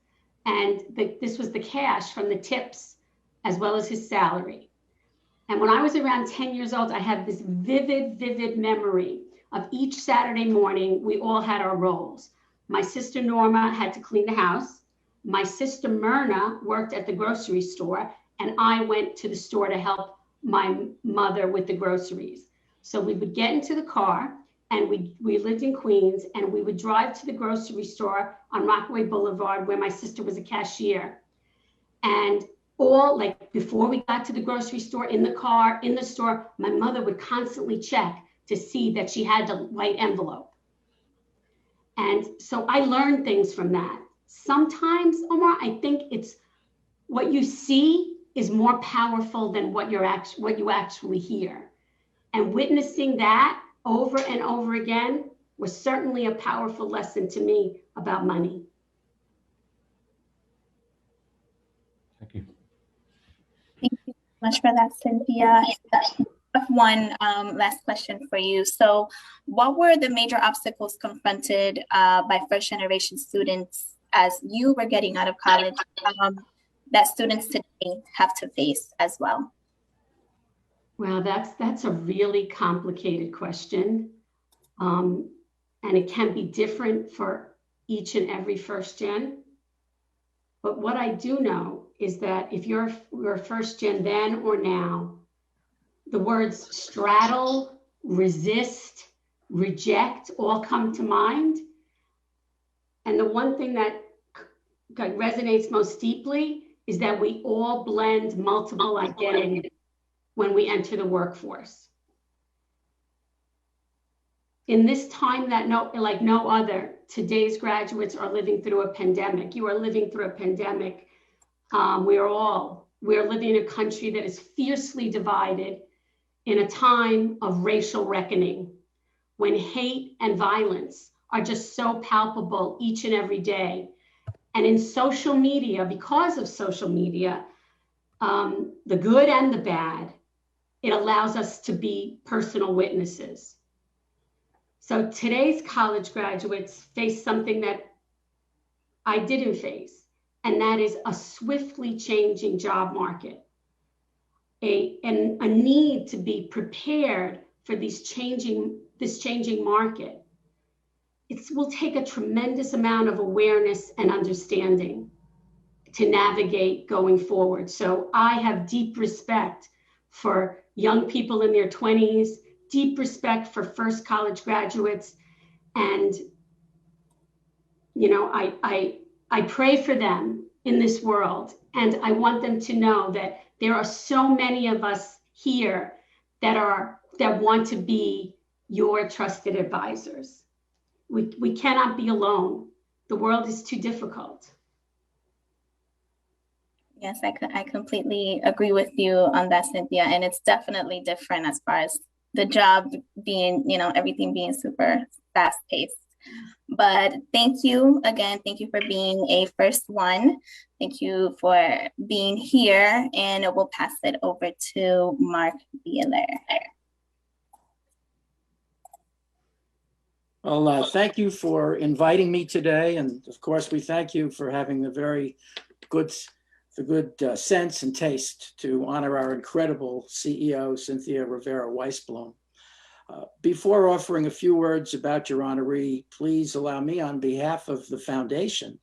And this was the cash from the tips as well as his salary. And when I was around 10 years old, I have this vivid memory of each Saturday morning, we all had our roles. My sister Norma had to clean the house. My sister Myrna worked at the grocery store, and I went to the store to help my mother with the groceries. So we would get into the car, and we lived in Queens, and we would drive to the grocery store on Rockaway Boulevard where my sister was a cashier. And before we got to the grocery store, in the car, in the store, my mother would constantly check to see that she had the white envelope. And so I learned things from that. Sometimes, Omar, I think it's what you see is more powerful than what you actually hear. And witnessing that over and over again was certainly a powerful lesson to me about money.
Thank you.
Thank you so much for that, Cynthia. I have one last question for you. So what were the major obstacles confronted by first generation students as you were getting out of college that students today have to face as well?
Well, that's a really complicated question. And it can be different for each and every first gen. But what I do know is that if you're first gen then or now, the words straddle, resist, reject all come to mind. And the one thing that resonates most deeply is that we all blend multiple identities when we enter the workforce. In this time that like no other, today's graduates are living through a pandemic. You are living through a pandemic. We are living in a country that is fiercely divided in a time of racial reckoning, when hate and violence are just so palpable each and every day. And in social media, because of social media, the good and the bad, it allows us to be personal witnesses. So today's college graduates face something that I didn't face, and that is a swiftly changing job market, a need to be prepared for this changing market. It will take a tremendous amount of awareness and understanding to navigate going forward. So I have deep respect for young people in their 20s, deep respect for first college graduates. And, you know, I pray for them in this world. And I want them to know that there are so many of us here that want to be your trusted advisors. We cannot be alone. The world is too difficult.
Yes, I completely agree with you on that, Cynthia. And it's definitely different as far as the job being, you know, everything being super fast paced. But thank you again. Thank you for being a first one. Thank you for being here. And we'll pass it over to Mark Wheeler.
Well, thank you for inviting me today. And of course, we thank you for having the very good sense and taste to honor our incredible CEO, Cynthia Rivera Weissblum. Before offering a few words about your honoree, please allow me on behalf of the foundation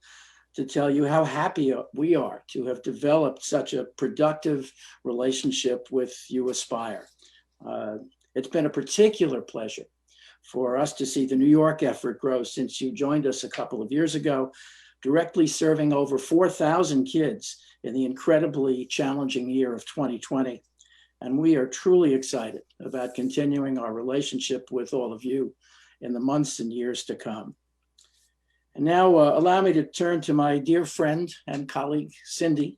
to tell you how happy we are to have developed such a productive relationship with uAspire. It's been a particular pleasure for us to see the New York effort grow since you joined us a couple of years ago, directly serving over 4,000 kids in the incredibly challenging year of 2020. And we are truly excited about continuing our relationship with all of you in the months and years to come. And now allow me to turn to my dear friend and colleague, Cindy.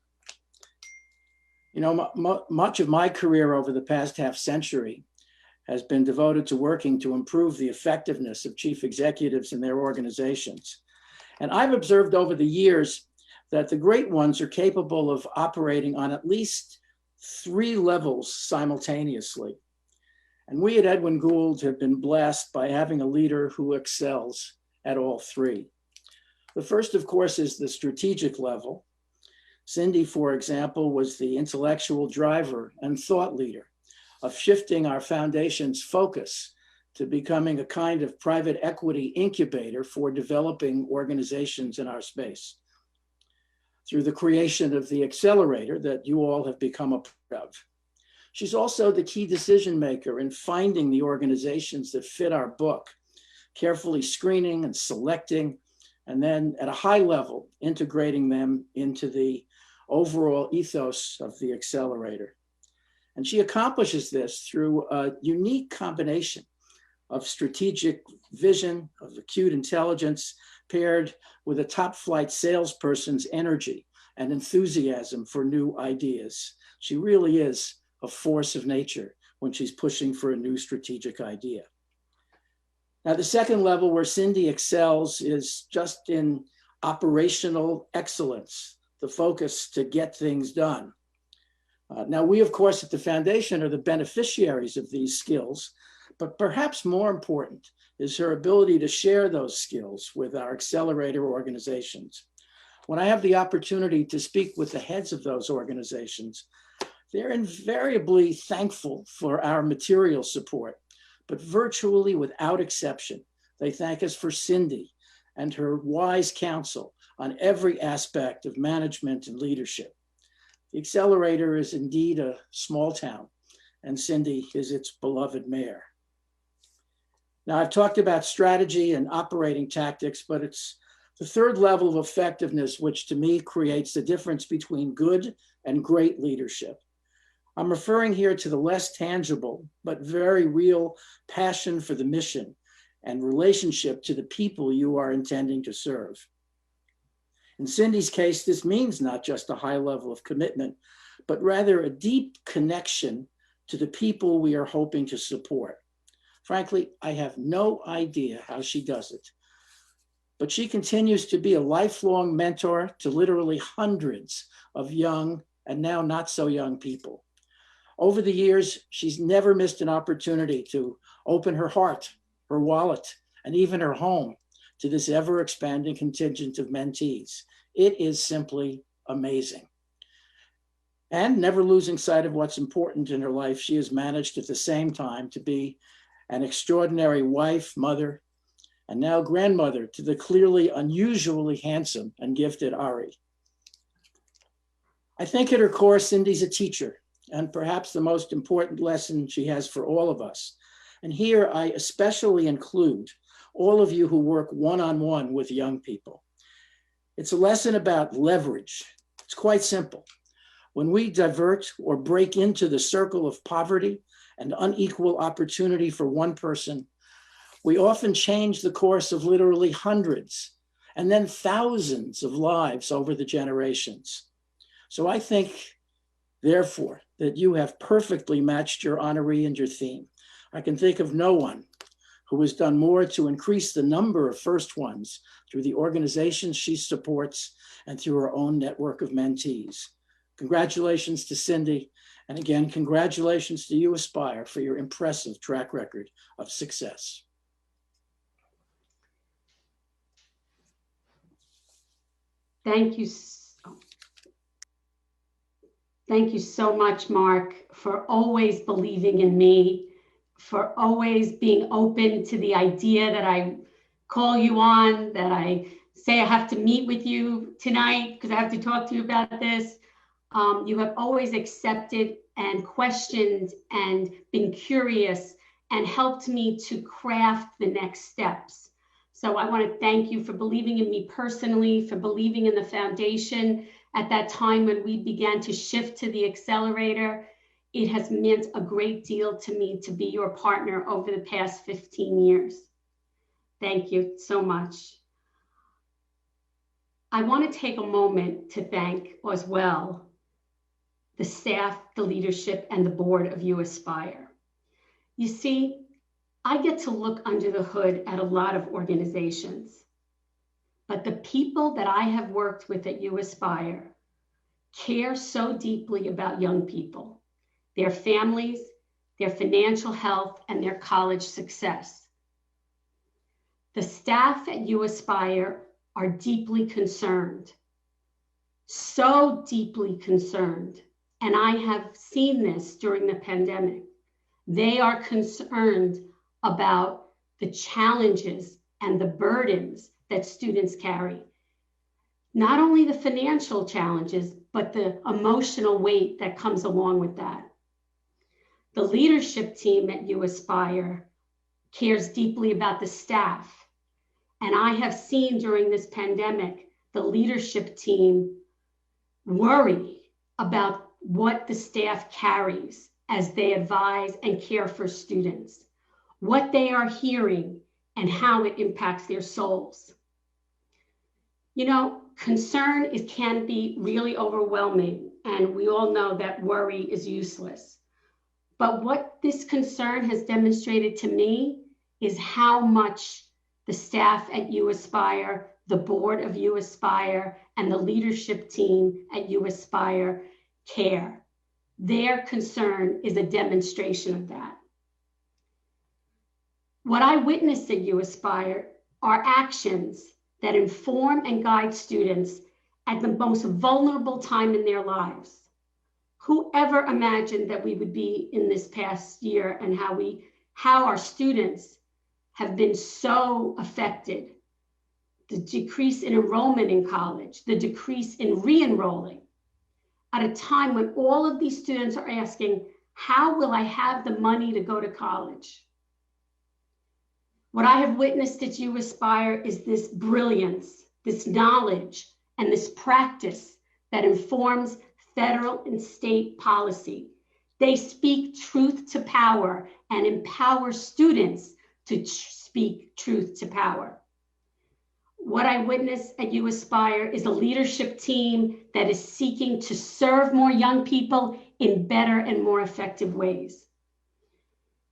You know, much of my career over the past half century has been devoted to working to improve the effectiveness of chief executives and their organizations. And I've observed over the years that the great ones are capable of operating on at least 3 levels simultaneously. And we at Edwin Gould have been blessed by having a leader who excels at all 3. The first, of course, is the strategic level. Cindy, for example, was the intellectual driver and thought leader of shifting our foundation's focus to becoming a kind of private equity incubator for developing organizations in our space, through the creation of the accelerator that you all have become a part of. She's also the key decision maker in finding the organizations that fit our book, carefully screening and selecting, and then at a high level, integrating them into the overall ethos of the accelerator. And she accomplishes this through a unique combination of strategic vision, of acute intelligence, paired with a top flight salesperson's energy and enthusiasm for new ideas. She really is a force of nature when she's pushing for a new strategic idea. Now, the second level where Cindy excels is just in operational excellence, the focus to get things done. Now, we, of course, at the foundation are the beneficiaries of these skills, but perhaps more important is her ability to share those skills with our accelerator organizations. When I have the opportunity to speak with the heads of those organizations, they're invariably thankful for our material support, but virtually without exception, they thank us for Cindy and her wise counsel on every aspect of management and leadership. The accelerator is indeed a small town, and Cindy is its beloved mayor. Now, I've talked about strategy and operating tactics, but it's the third level of effectiveness, which to me creates the difference between good and great leadership. I'm referring here to the less tangible, but very real passion for the mission and relationship to the people you are intending to serve. In Cindy's case, this means not just a high level of commitment, but rather a deep connection to the people we are hoping to support. Frankly, I have no idea how she does it. But she continues to be a lifelong mentor to literally hundreds of young and now not so young people. Over the years, she's never missed an opportunity to open her heart, her wallet, and even her home to this ever-expanding contingent of mentees. It is simply amazing. And never losing sight of what's important in her life, she has managed at the same time to be an extraordinary wife, mother, and now grandmother to the clearly unusually handsome and gifted Ari. I think at her core, Cindy's a teacher, and perhaps the most important lesson she has for all of us. And here I especially include all of you who work one-on-one with young people. It's a lesson about leverage. It's quite simple. When we divert or break into the circle of poverty and unequal opportunity for one person, we often change the course of literally hundreds and then thousands of lives over the generations. So I think, therefore, that you have perfectly matched your honoree and your theme. I can think of no one who has done more to increase the number of first ones through the organizations she supports and through her own network of mentees. Congratulations to Cindy. And again, congratulations to uAspire for your impressive track record of success.
Thank you. Thank you so much, Mark, for always believing in me, for always being open to the idea that I call you on, that I say I have to meet with you tonight because I have to talk to you about this. You have always accepted and questioned and been curious and helped me to craft the next steps. So I want to thank you for believing in me personally, for believing in the foundation at that time when we began to shift to the accelerator. It has meant a great deal to me to be your partner over the past 15 years. Thank you so much. I want to take a moment to thank as well the staff, the leadership, and the board of uAspire. You see, I get to look under the hood at a lot of organizations, but the people that I have worked with at uAspire care so deeply about young people, their families, their financial health, and their college success. The staff at uAspire are deeply concerned, so deeply concerned, and I have seen this during the pandemic. They are concerned about the challenges and the burdens that students carry. Not only the financial challenges, but the emotional weight that comes along with that. The leadership team at uAspire cares deeply about the staff. And I have seen during this pandemic, the leadership team worry about what the staff carries as they advise and care for students, what they are hearing and how it impacts their souls. You know, concern can be really overwhelming, and we all know that worry is useless. But what this concern has demonstrated to me is how much the staff at uAspire, the board of uAspire, and the leadership team at uAspire care. Their concern is a demonstration of that. What I witnessed at uAspire are actions that inform and guide students at the most vulnerable time in their lives. Whoever imagined that we would be in this past year and how our students have been so affected? The decrease in enrollment in college, the decrease in re-enrolling, at a time when all of these students are asking, how will I have the money to go to college? What I have witnessed at uAspire is this brilliance, this knowledge, and this practice that informs federal and state policy. They speak truth to power and empower students to speak truth to power. What I witness at uAspire is a leadership team that is seeking to serve more young people in better and more effective ways.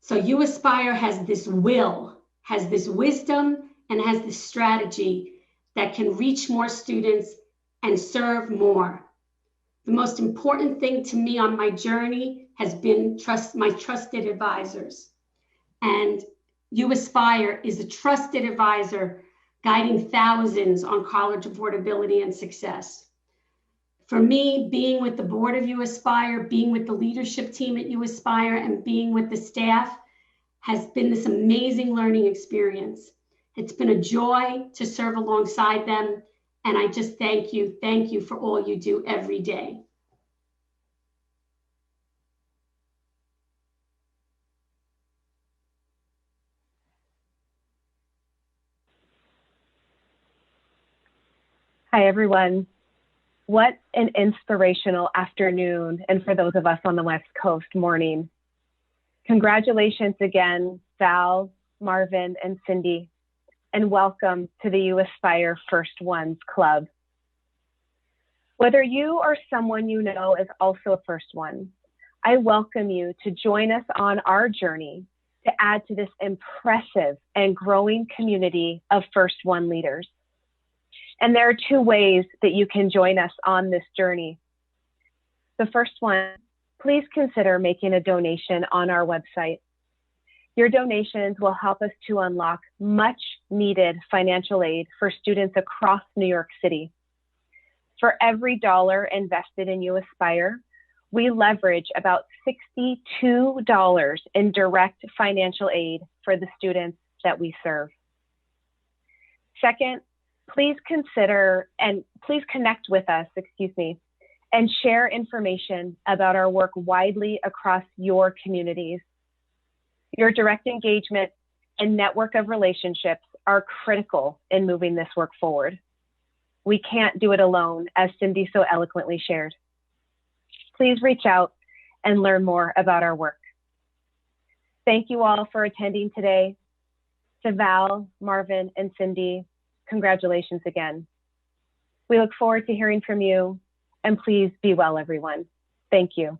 So uAspire has this will, has this wisdom, and has this strategy that can reach more students and serve more. The most important thing to me on my journey has been my trusted advisors. And uAspire is a trusted advisor guiding thousands on college affordability and success. For me, being with the board of uAspire, being with the leadership team at uAspire, and being with the staff has been this amazing learning experience. It's been a joy to serve alongside them. And I just thank you for all you do every day.
Hi, everyone. What an inspirational afternoon, and for those of us on the West Coast, morning. Congratulations again, Val, Marvin, and Cindy, and welcome to the uAspire First Ones Club. Whether you or someone you know is also a First One, I welcome you to join us on our journey to add to this impressive and growing community of First One leaders. And there are two ways that you can join us on this journey. The first one, please consider making a donation on our website. Your donations will help us to unlock much needed financial aid for students across New York City. For every dollar invested in uAspire, we leverage about $62 in direct financial aid for the students that we serve. Second, please connect with us, and share information about our work widely across your communities. Your direct engagement and network of relationships are critical in moving this work forward. We can't do it alone, as Cindy so eloquently shared. Please reach out and learn more about our work. Thank you all for attending today. To Val, Marvin, and Cindy, congratulations again. We look forward to hearing from you, and please be well, everyone. Thank you.